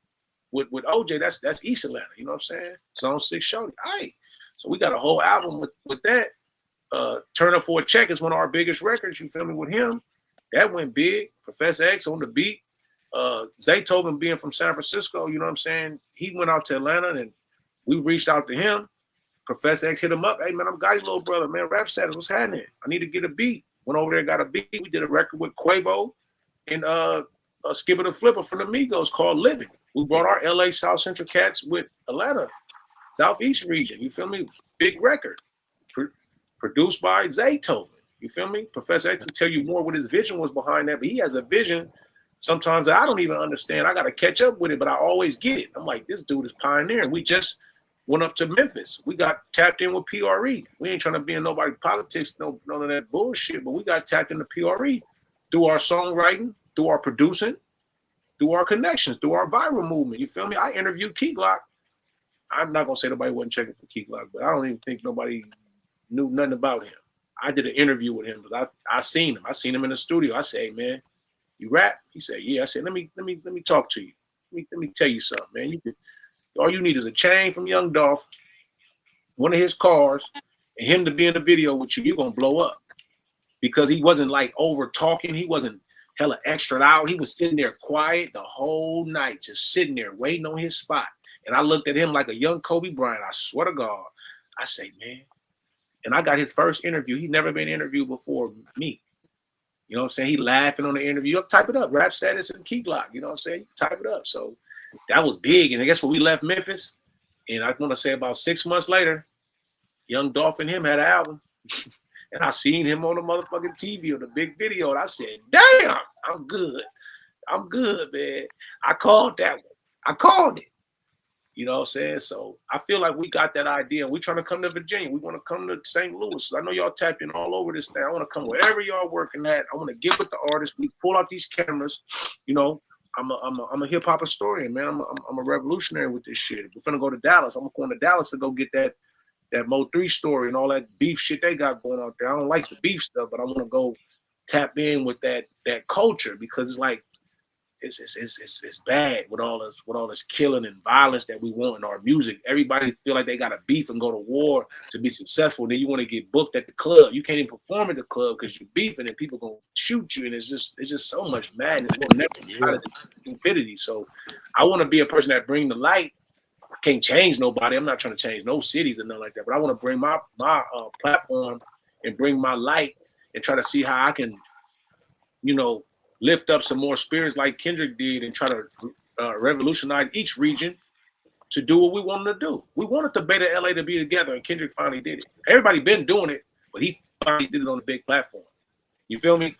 with OJ, that's East Atlanta. You know what I'm saying? Zone 6 Shorty. All right. So we got a whole album with that. Turn Up for a Check is one of our biggest records. You feel me? With him, that went big. Professor X on the beat. Zaytoven being from San Francisco, you know what I'm saying? He went out to Atlanta and we reached out to him. Professor X hit him up. Hey man, I'm Goddi's little brother, man. Rap status, what's happening? I need to get a beat. Went over there, got a beat. We did a record with Quavo and Skipper the Flipper from the Migos called Living. We brought our LA South Central cats with Atlanta, Southeast region. You feel me? Big record. Produced by Zaytoven. You feel me? Professor X can tell you more what his vision was behind that, but he has a vision sometimes that I don't even understand. I got to catch up with it, but I always get it. I'm like, this dude is pioneering. We just went up to Memphis. We got tapped in with PRE. We ain't trying to be in nobody's politics, none of that bullshit, but we got tapped into PRE through our songwriting, through our producing, through our connections, through our viral movement. You feel me? I interviewed Key Glock. I'm not going to say nobody wasn't checking for Key Glock, but I don't even think nobody knew nothing about him. I did an interview with him because I seen him. I seen him in the studio. I said, hey, man, you rap? He said, yeah. I said, let me talk to you. Let me tell you something, man. All you need is a chain from Young Dolph, one of his cars, and him to be in the video with you. You're gonna blow up. Because he wasn't like over talking, he wasn't hella extra out. He was sitting there quiet the whole night, just sitting there waiting on his spot. And I looked at him like a young Kobe Bryant. I swear to God. I say, man. And I got his first interview. He'd never been interviewed before me. You know what I'm saying? He laughing on the interview. Type it up. Rap status and Key Glock. You know what I'm saying? Type it up. So that was big. And I guess when we left Memphis, and I want to say about 6 months later, Young Dolph and him had an album. And I seen him on the motherfucking TV on the big video. And I said, damn, I'm good. I'm good, man. I called that one. I called it. You know what I'm saying? So I feel like we got that idea. We're trying to come to Virginia. We want to come to St. Louis. I know y'all tapped in all over this thing. I want to come wherever y'all working at. I want to get with the artists. We pull out these cameras. You know, I'm a hip hop historian, man. I'm a revolutionary with this shit. If we're finna go to Dallas, I'm going to Dallas to go get that Mo 3 story and all that beef shit they got going out there. I don't like the beef stuff, but I want to go tap in with that culture, because it's like it's bad with all this killing and violence that we want in our music. Everybody feel like they got to beef and go to war to be successful. Then you want to get booked at the club. You can't even perform at the club because you're beefing and people gonna shoot you. And it's just so much madness. We'll never get out of this stupidity. So I want to be a person that bring the light. I can't change nobody. I'm not trying to change no cities or nothing like that. But I want to bring my platform and bring my light and try to see how I can, lift up some more spirits like Kendrick did and try to revolutionize each region to do what we wanted to do. We wanted the Beta LA to be together, and Kendrick finally did it. Everybody been doing it, but he finally did it on a big platform. You feel me?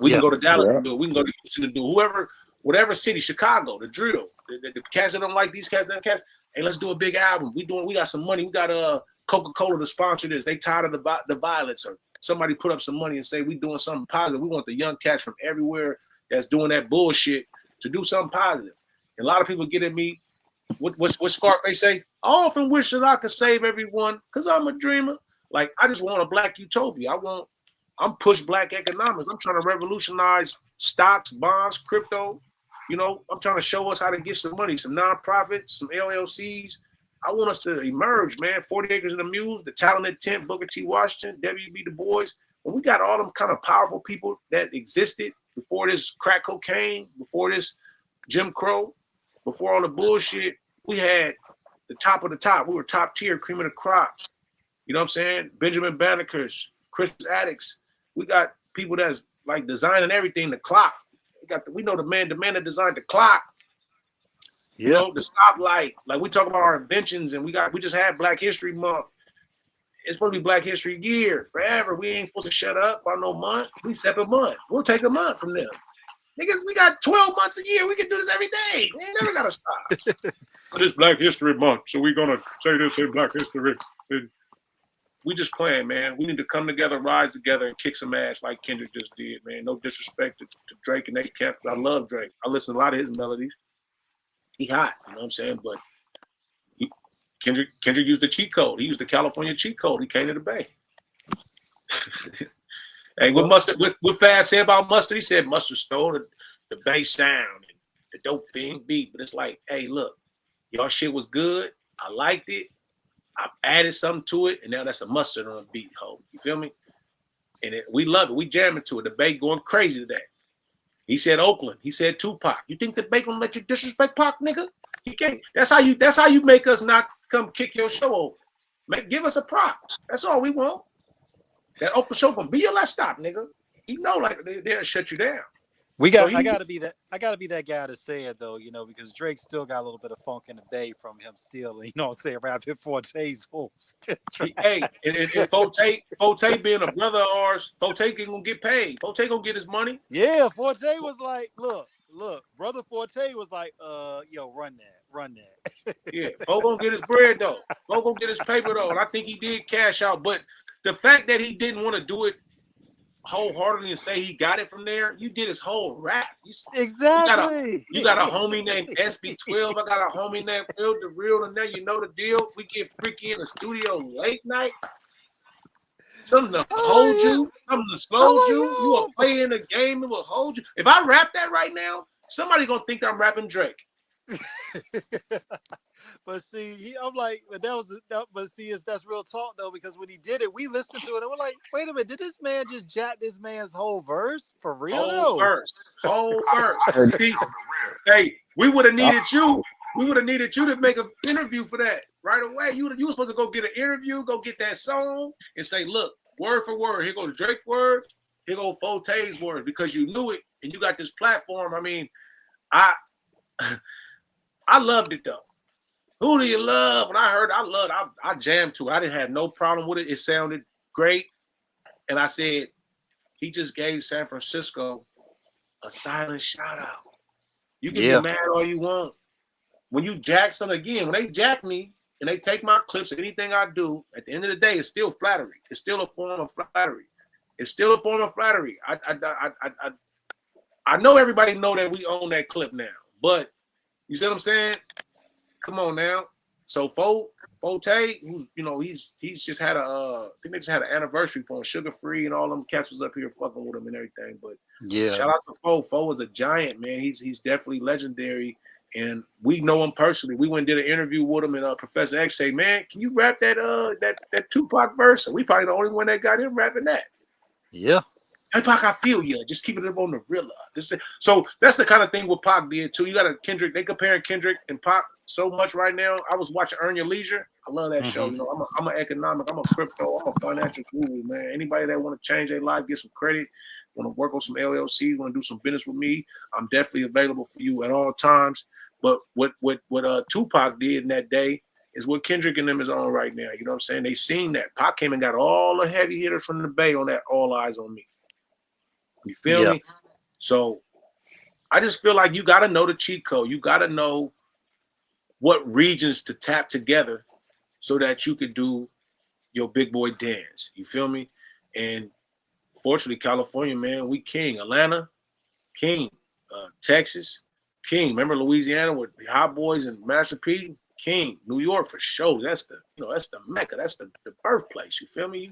We can go to Dallas and do it. We can go to Houston and do it. Whatever city, Chicago, the drill. The cats that don't like these cats, them cats. Hey, let's do a big album. We got some money. We got Coca-Cola to sponsor this. They tired of the violence, or somebody put up some money and say we doing something positive. We want the young cats from everywhere that's doing that bullshit to do something positive. And a lot of people get at me. What Scarface say? I often wish that I could save everyone because I'm a dreamer. Like, I just want a black utopia. I'm push black economics. I'm trying to revolutionize stocks, bonds, crypto. I'm trying to show us how to get some money, some nonprofits, some LLCs. I want us to emerge, man. 40 Acres of the Muse, the Talented Tent, Booker T. Washington, W.B. Du Bois. When we got all them kind of powerful people that existed before this crack cocaine, before this Jim Crow, before all the bullshit, we had the top of the top. We were top tier, cream of the crop. You know what I'm saying? Benjamin Banneker's, Chris Addicts. We got people that's like designing everything, the clock. We know the man that designed the clock. The stoplight. Like, we talk about our inventions, and we just had Black History Month. It's supposed to be Black History Year forever. We ain't supposed to shut up by no month. We set a month. We'll take a month from them. Niggas, we got 12 months a year. We can do this every day. We ain't never gotta stop. It's Black History Month, so we're gonna say this in Black History. We just playing, man. We need to come together, rise together, and kick some ass like Kendrick just did, man. No disrespect to Drake and they cats. I love Drake. I listen to a lot of his melodies. He hot, you know what I'm saying? But Kendrick used the cheat code. He used the California cheat code. He came to the Bay. Hey, what Fab said about Mustard? He said Mustard stole the Bay sound and the dope thing beat. But it's like, hey, look, y'all shit was good. I liked it. I added something to it, and now that's a Mustard on a beat, ho. You feel me? And we love it. We jamming to it. The Bay going crazy today. He said Oakland. He said Tupac. You think the Bay gonna let you disrespect Pac, nigga? He can't. That's how you make us not come kick your show over. Give us a prop. That's all we want. That Oakland show gonna be your last stop, nigga. Like they'll shut you down.
I gotta be that guy to say it though, because Drake still got a little bit of funk in the Bay from him stealing, rapping Forte's host.
Hey, and Forte being a brother of ours, Forte ain't gonna get paid. Forte gonna get his money.
Yeah, Forte was like, look, brother Forte was like, yo, run that.
Yeah, Fo gonna get his bread though. Fo gonna get his paper though, and I think he did cash out. But the fact that he didn't want to do it wholeheartedly and say he got it from there, you did his whole rap.
Exactly.
You got a homie named SB12. I got a homie named Phil the Real, and now you know the deal. We get freaky in the studio late night. Something to hold you, something to slow you. You are playing a game that will hold you. If I rap that right now, somebody gonna think I'm rapping Drake.
But see, I'm like, that's real talk though, because when he did it, we listened to it and we're like, wait a minute, did this man just jack this man's whole verse for real?
Whole verse. See, hey, we would have needed you. We would have needed you to make an interview for that right away. You were supposed to go get an interview, go get that song, and say, look, word for word, here goes Drake's words, here goes Forte's words, because you knew it and you got this platform. I mean, I loved it though. Who do you love? When I heard, I jammed to it. I didn't have no problem with it. It sounded great. And I said, he just gave San Francisco a silent shout out. You can be mad all you want. When you jack something again, when they jack me and they take my clips, anything I do, at the end of the day, it's still flattery. It's still a form of flattery. It's still a form of flattery. I know everybody know that we own that clip now, but you see what I'm saying? Come on now. So Forte, who's he's just had I think they just had an anniversary for him, Sugar Free, and all them cats was up here fucking with him and everything. But
Yeah.
shout out to Fo. Fo is a giant, man. He's definitely legendary, and we know him personally. We went and did an interview with him, and Professor X say, "Man, can you rap that Tupac verse?" And we probably the only one that got him rapping that.
Yeah.
Hey Pac, I feel you. Just keeping it on the real. So that's the kind of thing what Pac did too. You got a Kendrick. They comparing Kendrick and Pac so much right now. I was watching Earn Your Leisure. I love that show. You know, I'm an economic. I'm a crypto. I'm a financial guru, man. Anybody that want to change their life, get some credit, want to work on some LLCs, want to do some business with me, I'm definitely available for you at all times. But what Tupac did in that day is what Kendrick and them is on right now. You know what I'm saying? They seen that. Pac came and got all the heavy hitters from the Bay on that All Eyes on Me. You feel me? So I just feel like you got to know the cheat code. You got to know what regions to tap together so that you could do your big boy dance. You feel me? And fortunately, California, man, we king. Atlanta, king. Texas, king. Remember Louisiana with the Hot Boys and Master P? King. New York for sure. That's the Mecca. That's the birthplace. You feel me?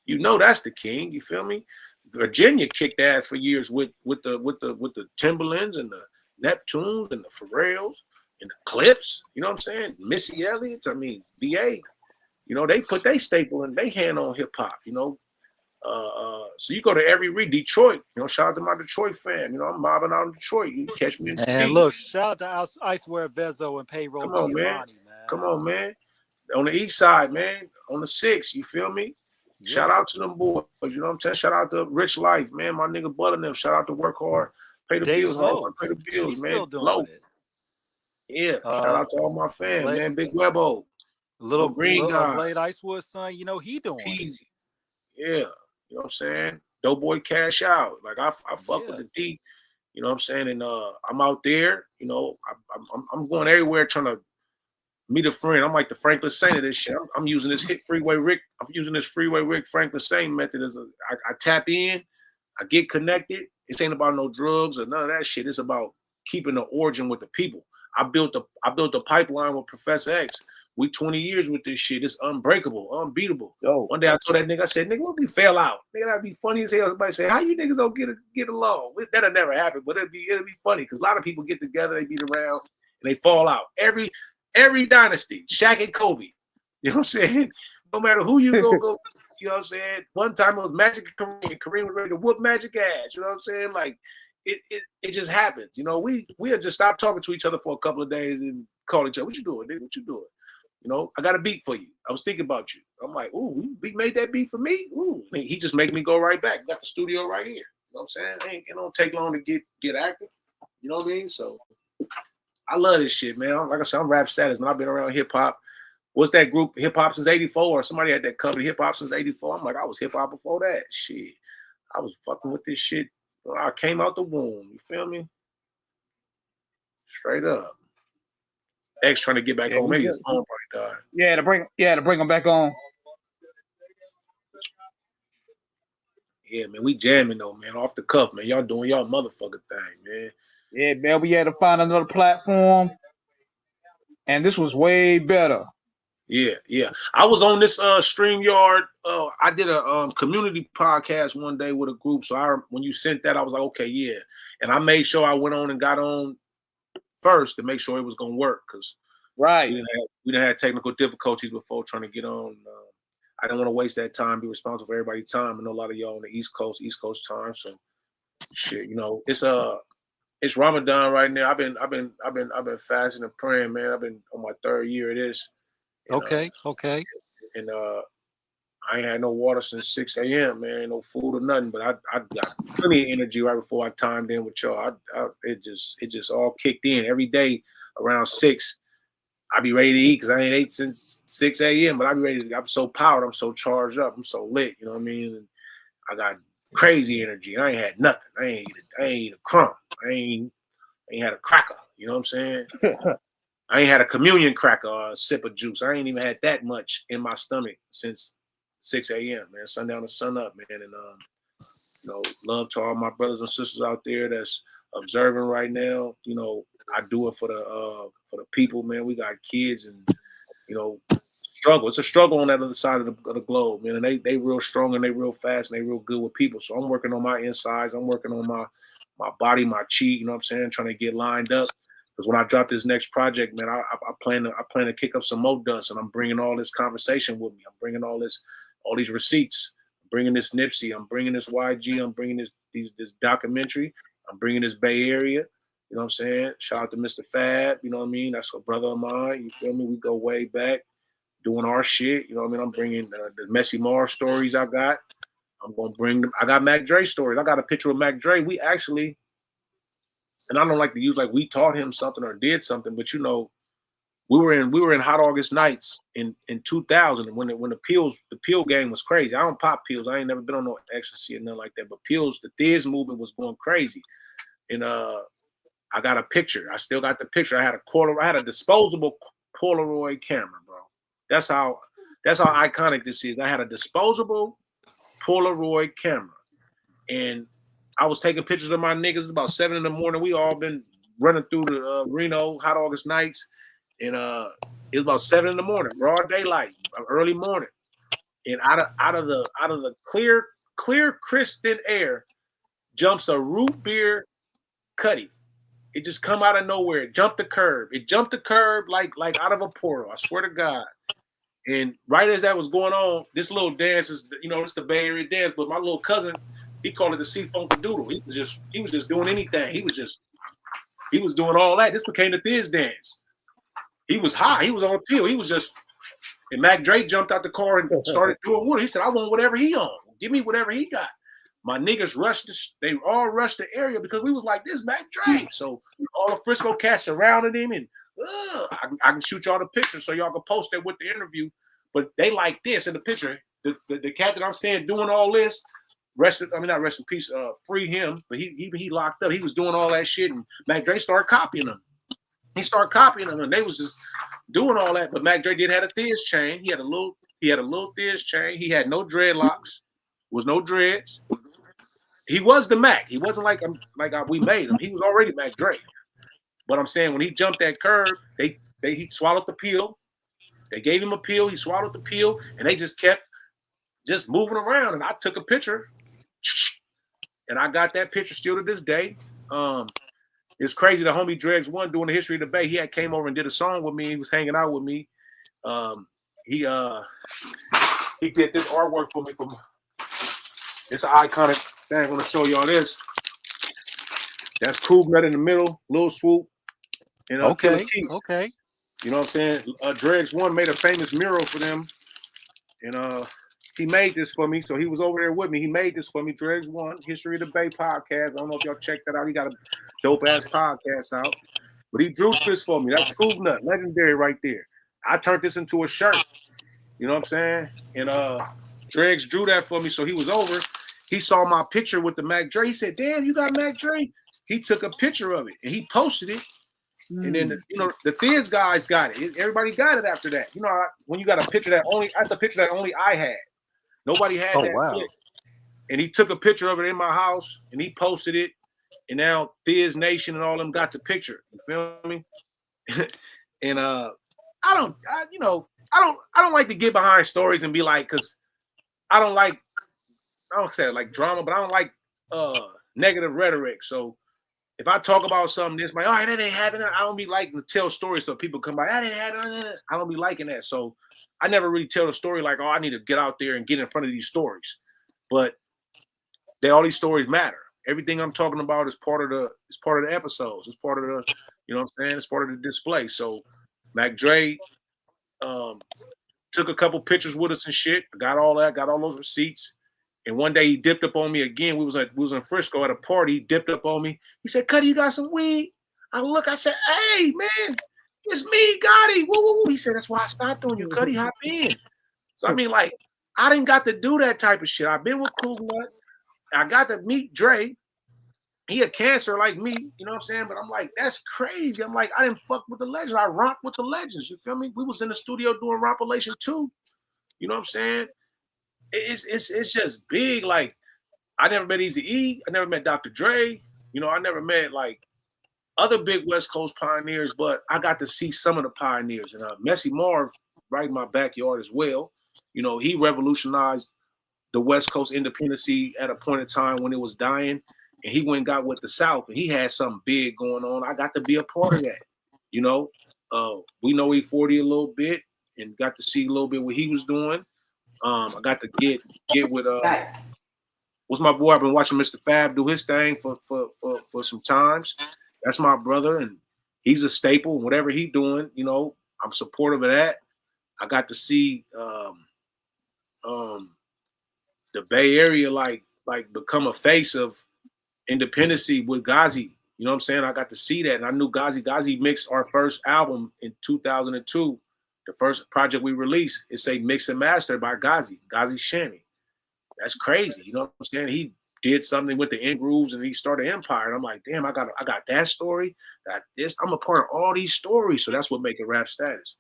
You know that's the king. You feel me? Virginia kicked ass for years with the Timberlands and the Neptunes and the Pharrells and the Clips. You know what I'm saying? Missy Elliott's. I mean, VA. You know, they put their staple in their hand on hip hop. You know, so you go to every Detroit. You know, shout out to my Detroit fan. You know, I'm mobbing out in Detroit. You catch me in the
And look, shout out to Icewear Vezo and Payroll Giovanni, man.
Come on, man. On the east side, man. On the 6, you feel me? Yeah. Shout out to them boys. You know what I'm saying? Shout out to Rich Life, man. My nigga Bud and them. Shout out to Work Hard. Pay the bills. Pay the bills,
She's
man.
Still doing
Low.
it.
Yeah. Shout out to all my fans, man. Big Webbo.
Little Green guy. Blade Icewood's son, you know, he doing
easy. Yeah. You know what I'm saying? Doughboy Cash Out. Like I fuck with the D. You know what I'm saying? And I'm out there, you know, I'm going everywhere trying to meet a friend. I'm like the Franklin Saint of this shit. I'm using this Freeway Rick Franklin Saint method as I tap in, I get connected. It ain't about no drugs or none of that shit. It's about keeping the origin with the people. I built the pipeline with Professor X. We 20 years with this shit. It's unbreakable, unbeatable. Yo. One day I told that nigga, I said, nigga, what if we fail out? Nigga, that'd be funny as hell. Somebody say, how you niggas don't get along? That'll never happen, but it'll be funny because a lot of people get together, they beat around, and they fall out. Every dynasty, Shaq and Kobe. You know what I'm saying? No matter who you go, you know what I'm saying? One time it was Magic and Kareem was ready to whoop Magic ass. You know what I'm saying? Like it just happens. You know, we had just stopped talking to each other for a couple of days and call each other. What you doing, nigga? What you doing? You know, I got a beat for you. I was thinking about you. I'm like, ooh, we made that beat for me? Ooh. He just make me go right back. Got the studio right here. You know what I'm saying? It don't take long to get active. You know what I mean? So I love this shit, man. Like I said, I'm rap status, man. I've been around hip hop. What's that group? Hip hop since '84, or somebody had that company, hip hop since '84. I'm like, I was hip hop before that. Shit. I was fucking with this shit when I came out the womb. You feel me? Straight up. X trying to get back on. Maybe his phone probably died.
Yeah, to bring him back on.
Yeah, man, we jamming though, man. Off the cuff, man. Y'all doing y'all motherfucking thing, man.
Yeah, man, we had to find another platform, and this was way better.
Yeah. I was on this StreamYard. I did a community podcast one day with a group. So when you sent that, I was like, okay, yeah. And I made sure I went on and got on first to make sure it was gonna work because we didn't have technical difficulties before trying to get on. I didn't want to waste that time, be responsible for everybody's time. I know a lot of y'all on the East Coast time. So shit, you know, it's Ramadan right now. I've been fasting and praying, man. I've been on my 3rd year of this. And,
Okay.
And I ain't had no water since 6 a.m., man. No food or nothing. But I got plenty of energy right before I timed in with y'all. It just all kicked in. Every day around 6, I be ready to eat because I ain't ate since 6 a.m. But I be ready. I'm so powered. I'm so charged up. I'm so lit. You know what I mean? And I got crazy energy. I ain't had nothing. I ain't eat a crumb. I ain't had a cracker. You know what I'm saying? I ain't had a communion cracker or a sip of juice. I ain't even had that much in my stomach since 6 a.m., man. Sundown to sun up, man. And you know, love to all my brothers and sisters out there that's observing right now. You know, I do it for the people, man. We got kids and you know, struggle. It's a struggle on that other side of the globe, man. And they real strong and they real fast and they real good with people. So I'm working on my insides. I'm working on my body, my chi. You know what I'm saying? Trying to get lined up. Because when I drop this next project, man, I plan to kick up some more dust, and I'm bringing all this conversation with me. I'm bringing all these receipts. I'm bringing this Nipsey. I'm bringing this YG. I'm bringing this documentary. I'm bringing this Bay Area. You know what I'm saying? Shout out to Mr. Fab. You know what I mean? That's a brother of mine. You feel me? We go way back, doing our shit. You know what I mean? I'm bringing the Messy Mars stories I got. I'm gonna bring them. I got Mac Dre stories. I got a picture of Mac Dre. We actually. And I don't like to use like we taught him something or did something, but you know, we were in Hot August Nights in 2000 when the pill game was crazy. I don't pop pills. I ain't never been on no ecstasy or nothing like that. But pills, the Thiz movement was going crazy. And I got a picture. I still got the picture. I had a disposable Polaroid camera, bro. That's how iconic this is. I had a disposable Polaroid camera, and I was taking pictures of my niggas about 7 in the morning. We all been running through the Reno Hot August Nights, and it was about 7 in the morning, broad daylight, early morning, and out of the clear crisp thin air jumps a root beer cutty. It just come out of nowhere. It jumped the curb. It jumped the curb like out of a portal. I swear to God. And right as that was going on, this little dance is, it's the Bay Area dance. But my little cousin, he called it the C-Funk-a-Doodle. He was just doing anything. He was doing all that. This became the Thiz dance. He was high. He was on a pill. He was just, and Mac Drake jumped out the car and started doing what he said. I want whatever he on. Give me whatever he got. My niggas they all rushed the area because we was like, this Mac Drake. So all the Frisco cats surrounded him, and I can shoot y'all the picture so y'all can post it with the interview. But they like this in the picture. The cat that I'm saying doing all this, not rest in peace, free him, but he locked up. He was doing all that shit, and Mac Drake started copying him. He started copying them, and they was just doing all that. But Mac Drake did have a Thiz chain. He had a little Thiz chain. He had no dreadlocks. Was no dreads. He was the Mac. He wasn't like we made him. He was already Mac Drake. But I'm saying when he jumped that curve, he swallowed the pill. They gave him a pill. He swallowed the pill, and they just kept just moving around. And I took a picture, and I got that picture still to this day. It's crazy. The homie Dregs One doing the history of the Bay. He had came over and did a song with me. He was hanging out with me. He did this artwork for me. It's an iconic thing. I'm gonna show y'all this. That's Cool Nut in the middle, Lil Swoop. And
okay.
You know what I'm saying? Dregs One made a famous mural for them, and he made this for me. So he was over there with me. He made this for me. Dregs One, History of the Bay podcast. I don't know if y'all checked that out. He got a dope ass podcast out, but he drew this for me. That's Cool Nut, legendary right there. I turned this into a shirt. You know what I'm saying? And Dregs drew that for me. So he was over. He saw my picture with the Mac Dre. He said, "Damn, you got Mac Dre." He took a picture of it and he posted it. And then the Thiz guys got it. Everybody got it after that. You know, when you got a picture that's a picture that only I had. Nobody had that.
Wow.
Clip. And he took a picture of it in my house and he posted it. And now Thiz Nation and all them got the picture. You feel me? And I don't like to get behind stories and be like, because I don't say like drama, but I don't like negative rhetoric. So if I talk about something, this like, oh, that ain't happening. I don't be liking to tell stories so people come by. That ain't happening. I don't be liking that. So I never really tell the story like, oh, I need to get out there and get in front of these stories. But all these stories matter. Everything I'm talking about is part of the episodes. It's part of the, you know what I'm saying? It's part of the display. So Mac Dre took a couple pictures with us and shit. Got all that, got all those receipts. And one day he dipped up on me again. We was in Frisco at a party. He dipped up on me. He said, "Cuddy, you got some weed?" I said, "Hey, man, it's me, Goddi." Woo, woo, woo. He said, "That's why I stopped on you, Cuddy. Hop in." So I mean, like, I didn't got to do that type of shit. I've been with Cool Nut. I got to meet Dre. He a cancer like me, you know what I'm saying? But I'm like, that's crazy. I'm like, I didn't fuck with the legends. I rocked with the legends. You feel me? We was in the studio doing Rompilation 2. You know what I'm saying? It's just big. Like, I never met Eazy-E. I never met Dr. Dre. You know, I never met like other big West Coast pioneers, but I got to see some of the pioneers. And Messy Marv, right in my backyard as well. You know, he revolutionized the West Coast independency at a point in time when it was dying, and he went and got with the South, and he had something big going on. I got to be a part of that. You know, we know E40 a little bit, and got to see a little bit what he was doing. I got to get with what's my boy? I've been watching Mr. Fab do his thing for some times. That's my brother, and he's a staple. Whatever he doing, you know, I'm supportive of that. I got to see the Bay Area like become a face of independency with Goddi. You know what I'm saying? I got to see that, and I knew Goddi. Goddi mixed our first album in 2002. The first project we released, it's a mix and master by Goddi Shammy. That's crazy. You know what I'm saying? He did something with the end grooves and he started Empire. And I'm like, damn, I got that story, got this. I'm a part of all these stories. So that's what make it rap status.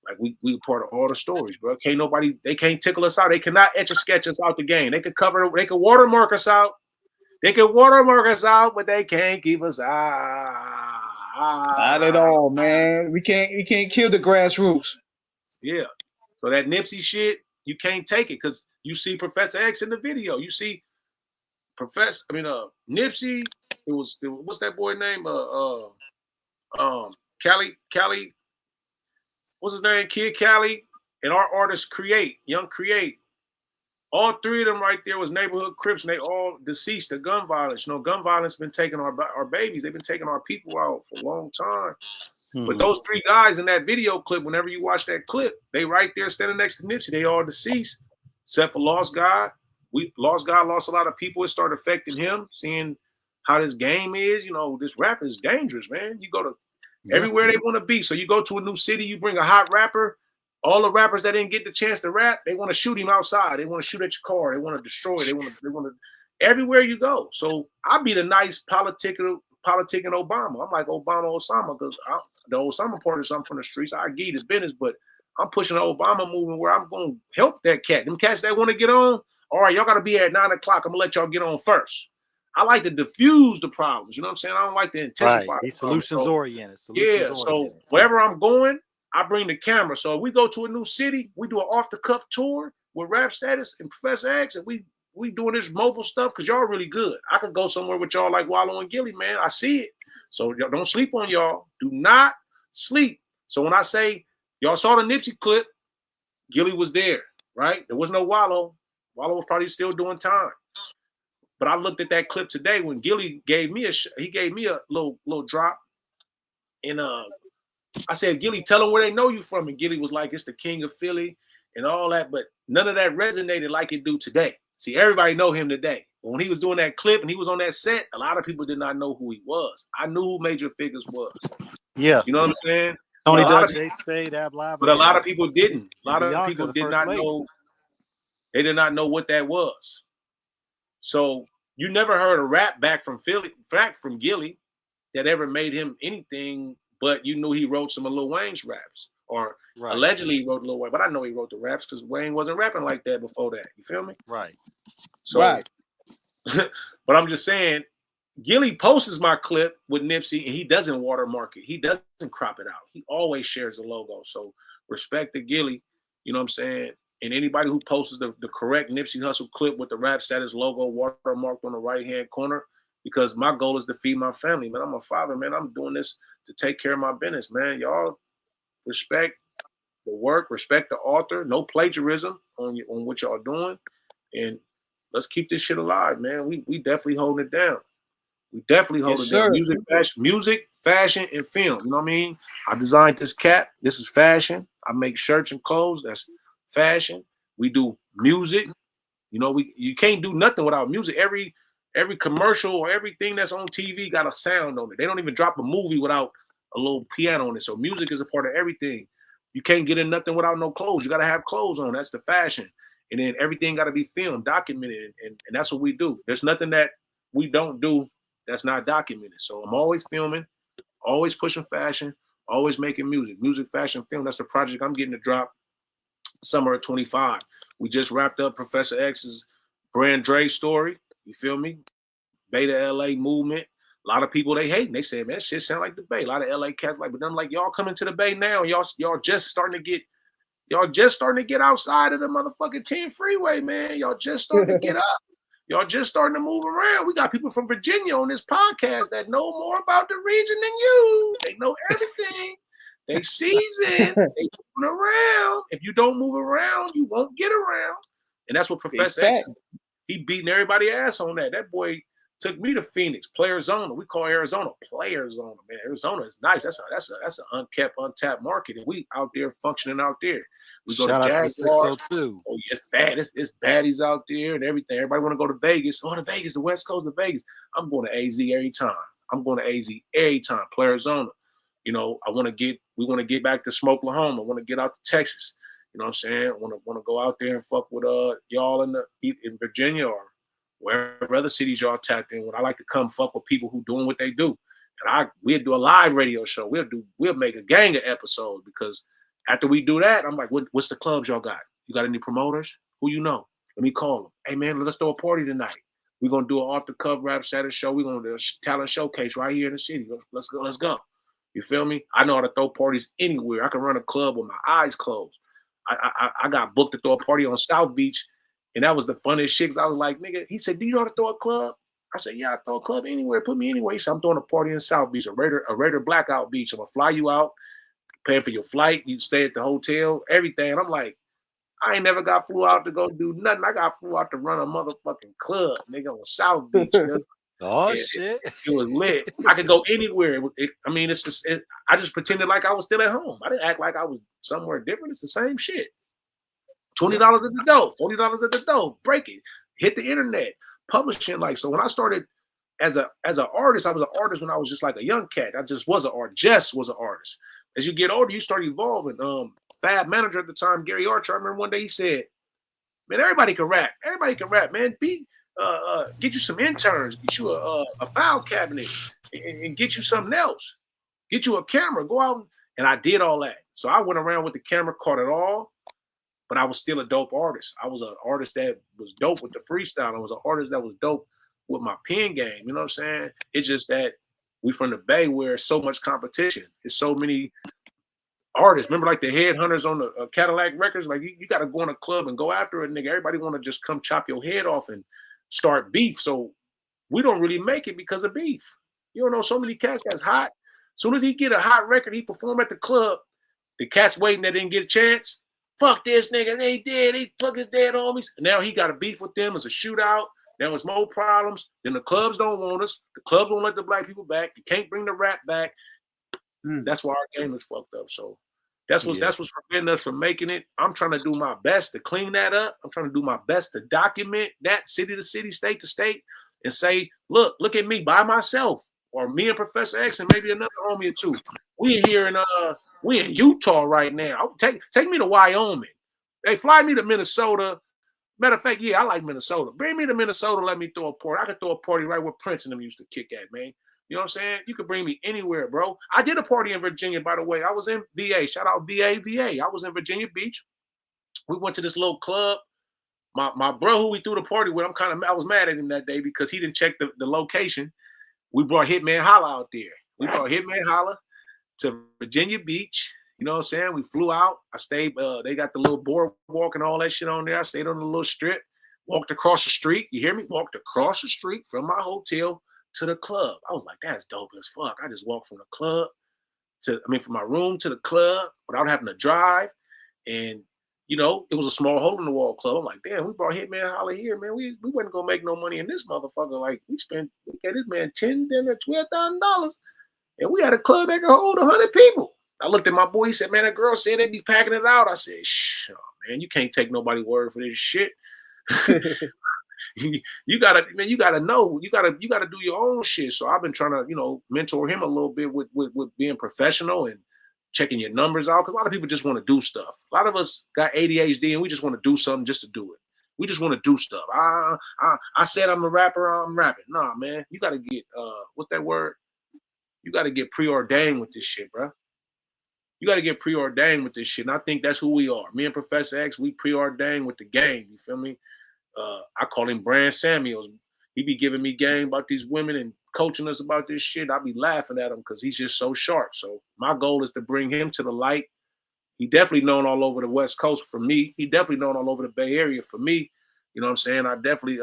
Like we a part of all the stories, bro. They can't tickle us out. They cannot etch or sketch us out the game. They could watermark us out. They could watermark us out, but they can't keep us out.
Not at all, man. We can't kill the grassroots.
Yeah. So that Nipsey shit, you can't take it because you see Professor X in the video. You see Nipsey. It was what's that boy name? Cali. What's his name? Kid Cali. And our artists Young Create. All three of them right there was neighborhood Crips, and they all deceased of gun violence. You know, gun violence been taking our babies. They've been taking our people out for a long time. Mm-hmm. But those three guys in that video clip, whenever you watch that clip, they right there standing next to Nipsey. They all deceased, except for Lost God. Lost God lost a lot of people. It started affecting him, seeing how this game is. You know, this rap is dangerous, man. You go to everywhere they want to be. So you go to a new city, you bring a hot rapper. All the rappers that didn't get the chance to rap, they want to shoot him outside. They want to shoot at your car. They want to destroy. They want to everywhere you go. So I be the nice politicking Obama. I'm like Obama Osama because the Osama part is I'm from the streets. I get his business, but I'm pushing the Obama movement where I'm going to help that cat. Them cats that want to get on, all right, y'all got to be at 9 o'clock. I'm going to let y'all get on first. I like to diffuse the problems. You know what I'm saying? I don't like to intensify.
Right. He's solutions oriented.
So wherever I'm going, I bring the camera. So if we go to a new city, we do an off-the-cuff tour with Rap Status and Professor X, and we doing this mobile stuff because y'all really good. I could go somewhere with y'all like Wallow and Gilly, man. I see it. So don't sleep on y'all. Do not sleep. So when I say y'all saw the Nipsey clip, Gilly was there, right? There was no Wallow. Wallow was probably still doing time. But I looked at that clip today when Gilly gave me a little drop. And I said, Gilly, tell them where they know you from. And Gilly was like, it's the king of Philly and all that. But none of that resonated like it do today. See, everybody know him today. But when he was doing that clip and he was on that set, a lot of people did not know who he was. I knew who Major Figures was.
Yeah.
You know what I'm saying?
Tony Doug, Jay Spade, Ab Live.
But a lot of people didn't. A lot of people did not know. They did not know what that was. So you never heard a rap back from Gilly that ever made him anything, but you knew he wrote some of Lil Wayne's raps, or allegedly he wrote Lil Wayne. But I know he wrote the raps because Wayne wasn't rapping like that before that. You feel me?
Right.
So, but I'm just saying, Gilly posts my clip with Nipsey and he doesn't watermark it. He doesn't crop it out. He always shares the logo. So respect to Gilly, you know what I'm saying? And anybody who posts the correct Nipsey Hussle clip with the Rap Status logo watermarked on the right-hand corner, because my goal is to feed my family, man. I'm a father, man. I'm doing this to take care of my business, man. Y'all respect the work, respect the author, no plagiarism on what y'all doing. And let's keep this shit alive, man. We definitely holding it down. We definitely hold it down. Music, fashion, and film. You know what I mean? I designed this cap. This is fashion. I make shirts and clothes. That's fashion. We do music. You know, you can't do nothing without music. Every commercial or everything that's on TV got a sound on it. They don't even drop a movie without a little piano on it. So music is a part of everything. You can't get in nothing without no clothes. You got to have clothes on. That's the fashion. And then everything got to be filmed, documented, and that's what we do. There's nothing that we don't do that's not documented. So I'm always filming, always pushing fashion, always making music. Music, fashion, film. That's the project I'm getting to drop summer of 25. We just wrapped up Professor X's Brand Dre story. You feel me? Beta LA movement. A lot of people, they hate. They say, man, shit sound like the Bay. A lot of LA cats like, but I'm like, y'all coming to the Bay now. Y'all just starting to get Y'all just starting to get outside of the motherfucking 10 freeway, man. Y'all just starting to get up. Y'all just starting to move around. We got people from Virginia on this podcast that know more about the region than you. They know everything. They seasoned. They moving around. If you don't move around, you won't get around. And that's what Professor X, he beating everybody's ass on that. That boy took me to Phoenix, Player Zona. We call Arizona Player Zona, man. Arizona is nice. That's an unkept, untapped market, and we out there functioning out there. We go
Shout
to
out
Jaguar.
to 602.
Oh, yeah, it's bad. It's baddies out there and everything. Everybody want to go to Vegas. Oh, to Vegas, the West Coast of Vegas. I'm going to AZ every time. I'm going to AZ every time. Player Zona. You know, we want to get back to Smokelahoma. I want to get out to Texas. You know what I'm saying? I want to go out there and fuck with y'all in Virginia or wherever other cities y'all tapped in. When I like to come fuck with people who doing what they do. And we'll do a live radio show. We'll make a gang of episodes because after we do that, I'm like, what's the clubs y'all got? You got any promoters? Who you know? Let me call them. Hey man, let's throw a party tonight. We're gonna do an off the cuff rap Saturday show. We're gonna do a talent showcase right here in the city. Let's go. You feel me? I know how to throw parties anywhere. I can run a club with my eyes closed. I got booked to throw a party on South Beach, and that was the funniest shit. I was like, nigga, he said, do you know how to throw a club? I said, yeah, I throw a club anywhere. Put me anywhere. He said, I'm throwing a party in South Beach, a Raider blackout beach. I'm gonna fly you out, paying for your flight. You stay at the hotel, everything. And I'm like, I ain't never got flew out to go do nothing. I got flew out to run a motherfucking club, nigga, on South Beach.
Oh shit!
It was lit. I could go anywhere. I just pretended like I was still at home. I didn't act like I was somewhere different. It's the same shit. $20 at the door, $40 at the door. Break it. Hit the internet. Publishing. Like, so when I started as an artist, I was an artist when I was just like a young cat. I just was an artist. Just was an artist. As you get older, you start evolving. Fab manager at the time, Gary Archer. I remember one day he said, "Man, everybody can rap. Everybody can rap, man. Get you some interns. Get you a file cabinet, and get you something else. Get you a camera. Go out." And I did all that. So I went around with the camera, caught it all. But I was still a dope artist. I was an artist that was dope with the freestyle. I was an artist that was dope with my pen game. You know what I'm saying? It's just that we from the Bay where there's so much competition. There's so many artists. Remember like the headhunters on the Cadillac Records? Like you got to go in a club and go after it, nigga. Everybody want to just come chop your head off and start beef. So we don't really make it because of beef. You don't know, so many cats that's hot. As soon as he get a hot record, he perform at the club. The cats waiting that didn't get a chance. Fuck this nigga, they dead. They fuck his dead homies. And now he got a beef with them. It's a shootout. Now it's more problems. Then the clubs don't want us. The clubs won't let the black people back. You can't bring the rap back. That's why our game is fucked up. So that's what's preventing us from making it. I'm trying to do my best to clean that up. I'm trying to do my best to document that city to city, state to state, and say, look at me by myself, or me and Professor X and maybe another homie or two. We in Utah right now. Take me to Wyoming. They fly me to Minnesota. Matter of fact, yeah, I like Minnesota. Bring me to Minnesota. Let me throw a party. I could throw a party right where Prince and them used to kick at, man. You know what I'm saying? You could bring me anywhere, bro. I did a party in Virginia, by the way. I was in VA. Shout out VA. I was in Virginia Beach. We went to this little club. My bro who we threw the party with, I was mad at him that day because he didn't check the location. We brought Hitman Holla out there. We brought Hitman Holla to Virginia Beach. You know what I'm saying? We flew out. I stayed, they got the little boardwalk and all that shit on there. I stayed on the little strip, walked across the street. You hear me? Walked across the street from my hotel to the club. I was like, that's dope as fuck. I just walked from the club from my room to the club without having to drive. And, you know, it was a small hole in the wall club. I'm like, damn, we brought Hitman Holla here, man. We wasn't gonna make no money in this motherfucker. Like, we gave this man $10,000, $12,000. And we had a club that could hold 100 people. I looked at my boy. He said, man, that girl said they'd be packing it out. I said, shh, man, you can't take nobody's word for this shit. You gotta know. You gotta do your own shit. So I've been trying to, you know, mentor him a little bit with being professional and checking your numbers out. Because a lot of people just want to do stuff. A lot of us got ADHD and we just want to do something just to do it. We just want to do stuff. I said I'm a rapper. I'm rapping. Nah, man, you gotta get what's that word? You gotta get preordained with this shit, bro. You got to get preordained with this shit. And I think that's who we are. Me and Professor X, we preordained with the game. You feel me? I call him Brand Samuels. He be giving me game about these women and coaching us about this shit. I be laughing at him because he's just so sharp. So my goal is to bring him to the light He definitely known all over the West Coast for me. He definitely known all over the Bay Area for me. You know what I'm saying? I definitely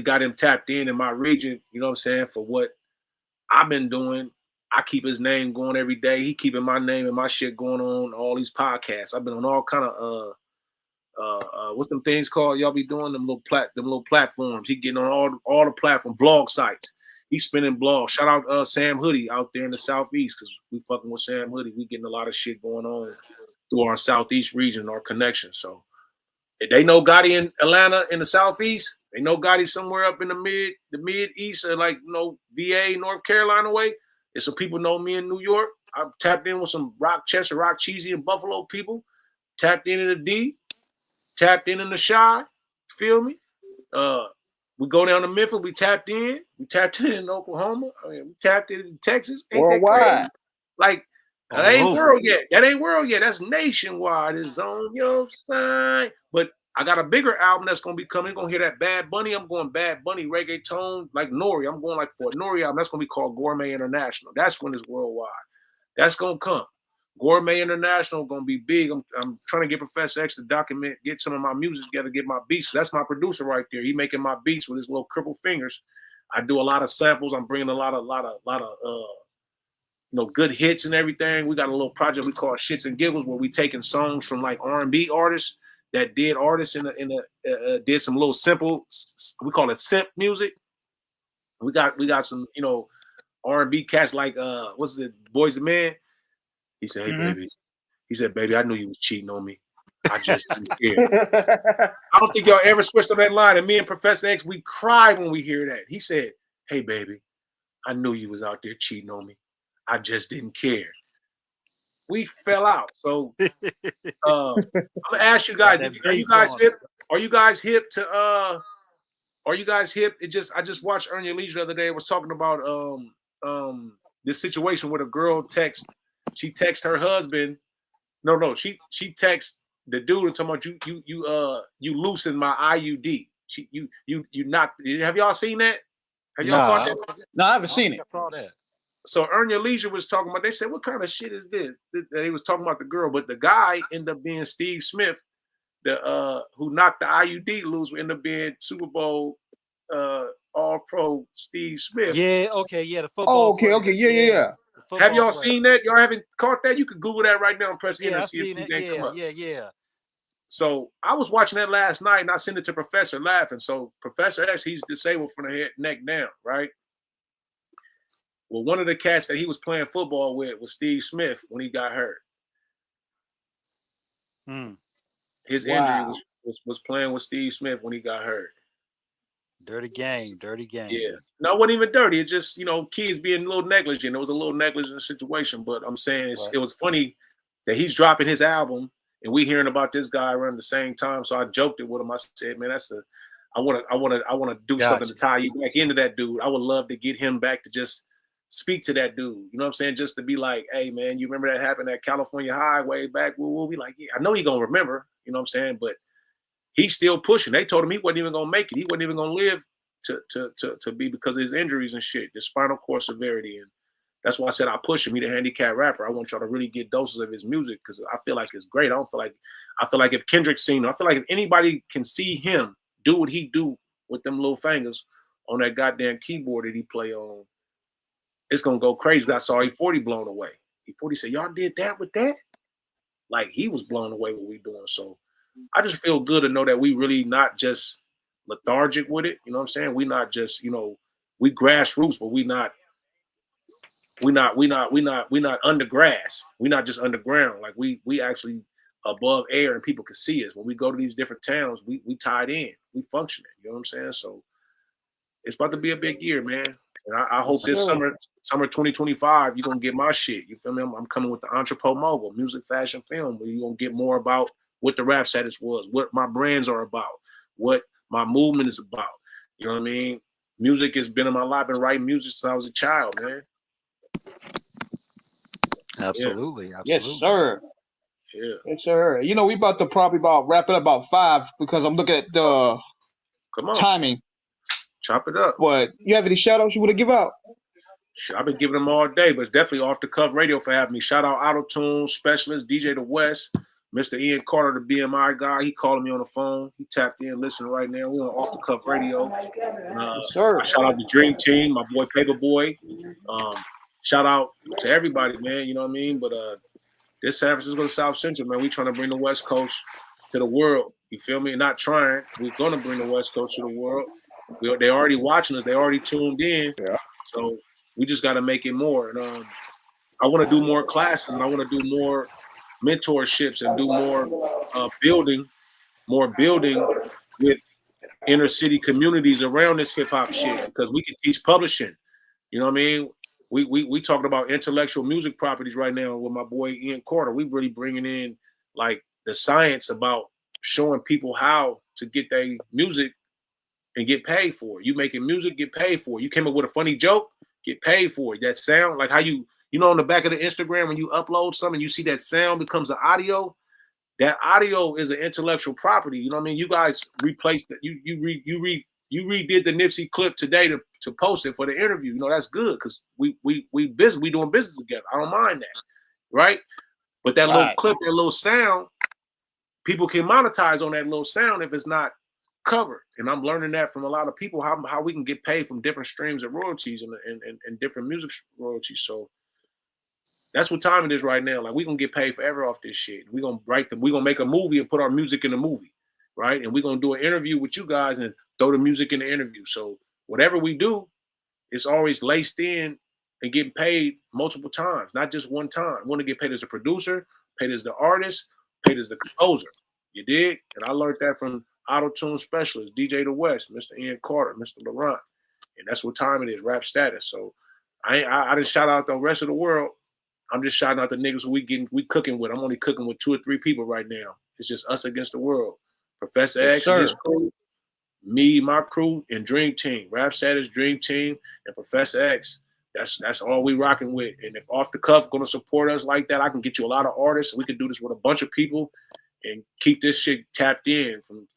got him tapped in my region, you know what I'm saying, for what I've been doing. I keep his name going every day. He keeping my name and my shit going on all these podcasts. I've been on all kind of what's them things called? Y'all be doing them little platforms. He getting on all the platform blog sites. He's spinning blogs. Shout out Sam Hoodie out there in the Southeast, because we fucking with Sam Hoodie. We getting a lot of shit going on through our Southeast region, our connection. So if they know Goddi in Atlanta in the Southeast, they know Goddi somewhere up in the mid east, like VA, North Carolina way. And some people know me in New York. I've tapped in with some Rochester, Rock Cheesy, and Buffalo people. Tapped in the D, tapped in the Chi. Feel me? We go down to Memphis. We tapped in. We tapped in Oklahoma. We tapped in Texas. Ain't
Worldwide.
that crazy? Like, that ain't world yet. That ain't world yet. That's nationwide. It's on your side. But I got a bigger album that's gonna be coming. You're gonna hear that Bad Bunny. I'm going Bad Bunny reggaeton, like Nori. I'm going like for a Nori album. That's gonna be called Gourmet International. That's when it's worldwide. That's gonna come. Gourmet International gonna be big. I'm trying to get Professor X to document, get some of my music together, get my beats. So that's my producer right there. He making my beats with his little crippled fingers. I do a lot of samples. I'm bringing a lot of good hits and everything. We got a little project we call Shits and Giggles, where we taking songs from like R&B artists that did artists did some little simple, we call it simp music. We got some R&B cats like what's it, Boys the Man. He said, "Hey baby," he said, "Baby, I knew you was cheating on me. I just didn't care." I don't think y'all ever switched on that line. And me and Professor X, we cry when we hear that. He said, "Hey baby, I knew you was out there cheating on me. I just didn't care." We fell out. So I'm gonna ask you guys: Are you guys hip? Are you guys hip to? Are you guys hip? I just watched Earn Your Leisure the other day. It was talking about this situation where a girl she texts her husband. No, she texts the dude and talking about you loosened my IUD. You not. Have y'all seen that? Have y'all caught that?
No, I haven't seen it.
I saw that.
So Earn Your Leisure was talking about, they said, what kind of shit is this? He was talking about the girl, but the guy ended up being Steve Smith, who knocked the IUD loose, ended up being Super Bowl All-Pro Steve Smith.
Yeah, okay, yeah, the football.
Oh, okay, yeah.
Have y'all seen that? Y'all haven't caught that? You can Google that right now and press enter.
Yeah, I've seen it. Yeah.
So I was watching that last night, and I sent it to Professor laughing. So Professor X, he's disabled from the neck down, right? Well, one of the cats that he was playing football with was Steve Smith when he got hurt. His injury was playing with Steve Smith when he got hurt.
Dirty game.
Yeah. No, it wasn't even dirty. It just, kids being a little negligent. It was a little negligent situation. But I'm saying it was funny that he's dropping his album and we hearing about this guy around the same time. So I joked it with him. I said, man, I want to do something to tie you back into that dude. I would love to get him back to just speak to that dude. You know what I'm saying? Just to be like, hey man, you remember that happened at California High way back? We'll be like, yeah, I know he gonna remember, you know what I'm saying? But he's still pushing. They told him he wasn't even gonna make it. He wasn't even gonna live to be, because of his injuries and shit, the spinal cord severity. And that's why I said I push him. He's a handicapped rapper. I want y'all to really get doses of his music, because I feel like it's great. I feel like if Kendrick's seen him, I feel like if anybody can see him do what he do with them little fingers on that goddamn keyboard that he play on, it's gonna go crazy. I saw E40 blown away. E40 said, "Y'all did that with that?" Like, he was blown away what we doing. So I just feel good to know that we really not just lethargic with it. You know what I'm saying? We not just, we grassroots, but we not under grass. We not just underground. Like we actually above air, and people can see us. When we go to these different towns, we tied in. We functioning. You know what I'm saying? So it's about to be a big year, man. And I hope this summer 2025, you're going to get my shit. You feel me? I'm coming with the Entrepot Mogul, music, fashion, film, where you're going to get more about what the rap status was, what my brands are about, what my movement is about. You know what I mean? Music has been in my life. I've been writing music since I was a child, man.
Absolutely.
Yes, sir.
Yeah.
Yes, sir. We about to probably wrap it up about 5, because I'm looking at the timing.
Chop it up.
But you have any shout outs you want to give out?
Shit, I've been giving them all day, but it's definitely Off the Cuff Radio for having me. Shout out Auto Tune Specialist, DJ The West, Mr. Ian Carter, the BMI guy. He calling me on the phone. He tapped in, listening right now. We on Off the Cuff Radio.
Sir.
Shout out the Dream Team, my boy Paperboy. Shout out to everybody, man. You know what I mean? But this San Francisco to South Central, man, we trying to bring the West Coast to the world. You feel me? Not trying. We're gonna bring the West Coast to the world. They already watching us. They already tuned in.
Yeah.
So we just got to make it more. And I want to do more classes, and I want to do more mentorships and do more building with inner city communities around this hip hop shit, because we can teach publishing. You know what I mean? We talking about intellectual music properties right now with my boy Ian Carter. We really bringing in like the science about showing people how to get their music and get paid for it. You making music, get paid for it. You came up with a funny joke, get paid for it. That sound, like how you know on the back of the Instagram when you upload something, you see that sound becomes an audio. That audio is an intellectual property. You know what I mean? You guys replaced it. You redid the Nipsey clip today to post it for the interview. You know, that's good because we busy. We doing business together. I don't mind that, right? But that little clip, that little sound, people can monetize on that little sound if it's not covered. And I'm learning that from a lot of people how we can get paid from different streams of royalties and different music royalties. So that's what time it is right now. Like, we gonna get paid forever off this shit. We gonna make a movie and put our music in the movie, right? And we're gonna do an interview with you guys and throw the music in the interview. So whatever we do, it's always laced in and getting paid multiple times, not just one time. I want to get paid as a producer, paid as the artist, paid as the composer. You dig? And I learned that from Auto Tune Specialist, DJ The West, Mr. Ian Carter, Mr. Laurent. And that's what time it is, Rap Status. So I didn't shout out the rest of the world. I'm just shouting out the niggas we cooking with. I'm only cooking with 2 or 3 people right now. It's just us against the world. Professor X and his crew, me, my crew, and Dream Team. Rap Status, Dream Team, and Professor X. That's all we rocking with. And if Off the Cuff gonna support us like that, I can get you a lot of artists. We can do this with a bunch of people and keep this shit tapped in from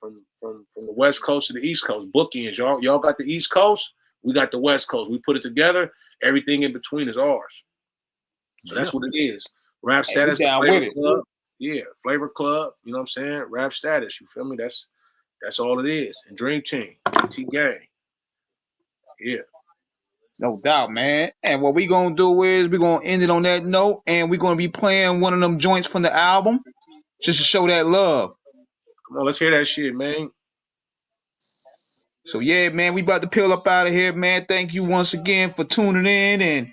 the West Coast to the East Coast. Bookends. Y'all got the East Coast, we got the West Coast. We put it together. Everything in between is ours. So that's what it is. Rap Status, Flavor Club. Yeah, Flavor Club. You know what I'm saying? Rap Status. You feel me? That's all it is. And Dream Team, T Gang. Yeah.
No doubt, man. And what we gonna do is we're gonna end it on that note, and we're gonna be playing one of them joints from the album just to show that love.
Come on, let's hear that shit, man.
So yeah, man, we about to peel up out of here, man. Thank you once again for tuning in, and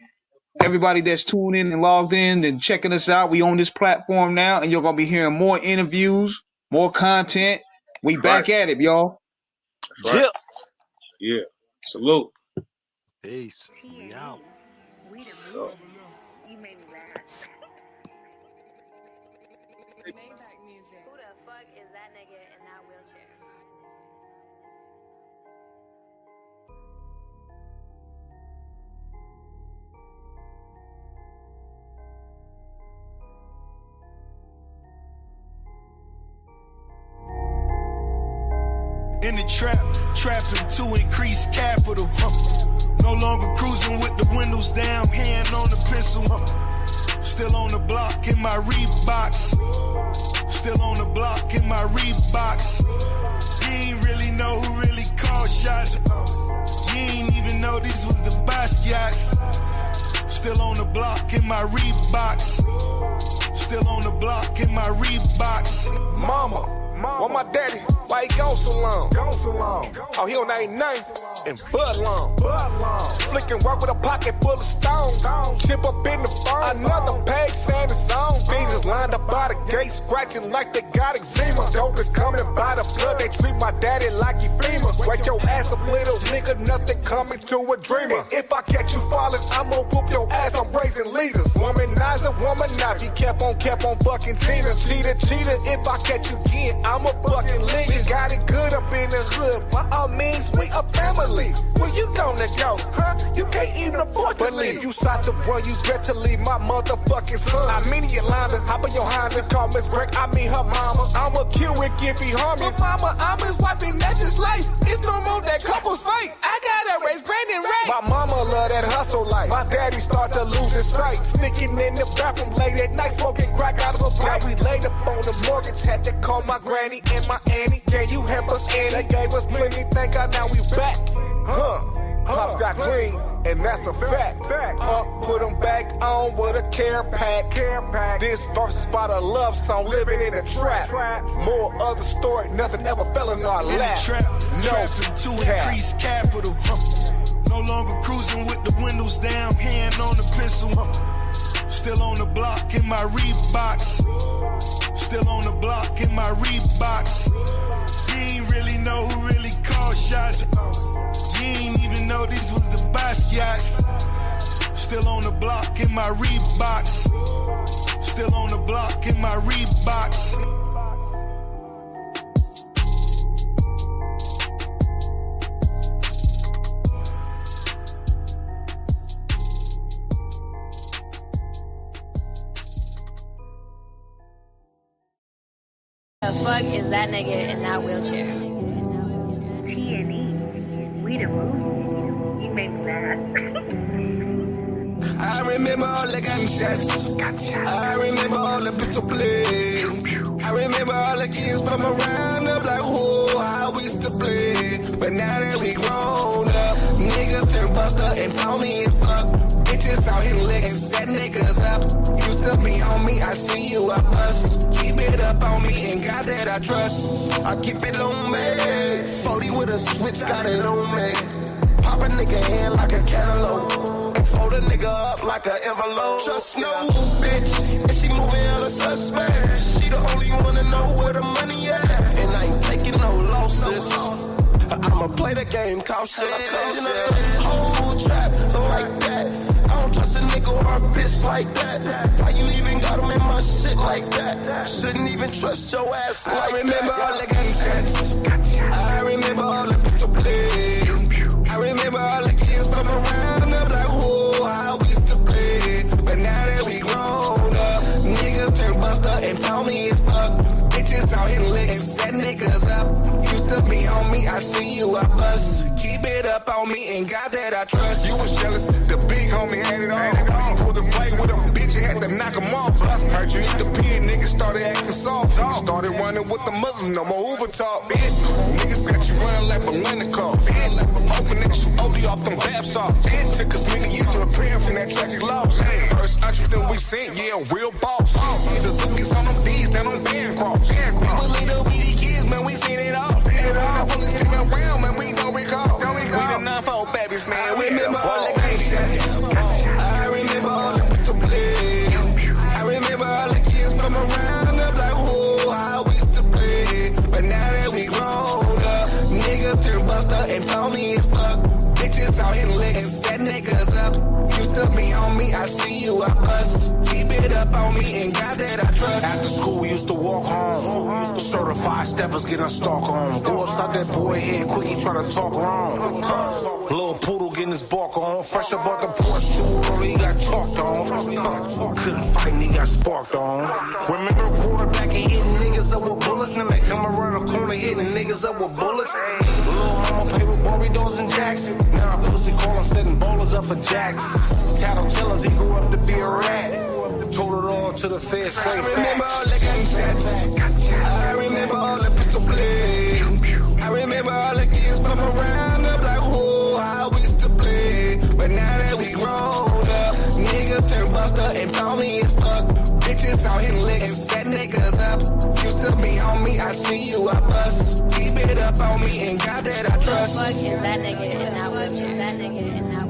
everybody that's tuned in and logged in and checking us out. We on this platform now, and you're gonna be hearing more interviews, more content. We back at it, y'all.
That's right. Yeah. Salute.
Peace. We out.
We the move. You made me laugh. Who the fuck is that nigga in that wheelchair?
In the trapped him to increase capital. No longer cruising with the windows down, hand on the pencil. Still on the block in my Reeboks. Still on the block in my Reeboks. You ain't really know who really called shots. You ain't even know these was the Basquiats. Still on the block in my Reeboks. Still on the block in my Reeboks.
Mama. Why my daddy? Why he gone so long? Oh, he on 89 and Bud Long. Flicking work with a pocket full of stones. Chip up in the phone. Another page saying it's on. Things lined up by the gate, scratching like they got eczema. Dope is coming by the blood. They treat my daddy like he FEMA. Wake your ass up, little nigga. Nothing coming to a dreamer. If I catch you falling, I'ma whoop your ass. I'm raising leaders. Womanizer. He kept on fucking Tina. Cheater. If I catch you again, I'm a fucking legend. Got it good up in in the hood. By all means, we a family. Where you gonna go, huh? You can't even afford to leave. If you start to run, you better leave my motherfucking son. I mean Yolanda, hop on your Honda, call Miss Break, I mean her mama. I'ma kill Rick if he harm me. But mama, I'm his wife and that's his life. It's normal that couples fight. I gotta raise Brandon right. My mama love that hustle life. My daddy start to lose his sight. Sneaking in the bathroom late at night, smoking crack out of a pipe. We laid up on the mortgage, had to call my granny and my auntie. Can you help us, Annie? They gave us plenty, thank God now we back. Pops got clean, and that's a fact. Put them back on with a care pack. This verse is about a love song, living in a trap. More other story, nothing ever fell in our lap.
Trapped to increase capital. No longer cruising with the windows down, hand on the pencil. Still on the block in my Reeboks. Still on the block in my Reeboks. You ain't really know who really called shots. You ain't even know these was the Basquiats. Still on the block in my Reeboks. Still on the block in my Reeboks.
The fuck is that nigga in that wheelchair?
T&E. We the movie. You make me laugh.
I remember all the gunshots. I remember all the pistol play. I remember all the kids from around the block. Whoa, how we used to play. But now that we grown up, niggas turn buster and pony as fuck. Bitches out here licking, set niggas up. Used to be on me, I see you up us. Keep it up on me and God that I trust. I keep it on me. 40 with a switch, got it on me. Pop a nigga in like a cantaloupe. And fold a nigga up like an envelope. Just no bitch, and she moving out of suspect. She the only one to know where the money at. And I ain't taking no losses. I'ma play the game cautious. I'm changing up the whole trap like that. I don't trust a nigga or a bitch like that. Why you even got him in my shit like that? Shouldn't even trust your ass like that. I remember all the gunshots. I remember all the pistol play. I remember all the kids from around the block. Whoa, how we used to play. But now that we grown up, niggas turn buster and pony as fuck. Bitches out here licking, set niggas up. Used to be on me, I see you up us. Keep it up on me and God that I trust. You was jealous, the big homie had it all. Pulled the play with him, bitch, you had to knock him off. Heard you eat the pig, niggas started acting soft. Started running with the Muslims, no more Uber talk. Niggas got you running like Balenciaga. Hoping niggas you OD off them bath salts. Took us many years to repair from that tragic loss. First entrepreneur we seen, yeah, real boss. Suzuki's on them D's, down on Bancroft. We were little bitty kids, man, we seen it all. And when our police came around, man, we don't recall. We the 9-4 babies, man, we remember all the gunshots. I remember all the pistol play. I remember all the kids from around the block. Whoa, how we used to play. But now that we grown up, niggas turn buster and pony as fuck. Bitches out here licking, set niggas up. Used to be on me, I see you up us. Keep it up on me and God that I trust.
After school, we used to walk home. Certified steppers get us stalk on. Go upside that boy head quick, he try to talk wrong. Little poodle getting his bark on. Fresh up out the porch, too early, he got chalked on. Couldn't fight and he got sparked on. Remember quarterback and hitting niggas up with bullets. Then they come around the corner hitting niggas up with bullets. Little mama play with Barbie dolls and Jackson. Now a pussy call setting ballers up for Jackson. Tattletellers, he grew up to be a rat. Told it all to the feds, straight
I remember all the gunshots. I remember all the pistol play. I remember all the kids from around the block. Whoa, how we used to play. But now that we grown up, niggas turn buster and pony as fuck. Bitches out here licking, set niggas up. Used to be on me, I see you up us. Keep it up on me and God that I trust.
The fuck is that nigga in that wheelchair? That nigga in that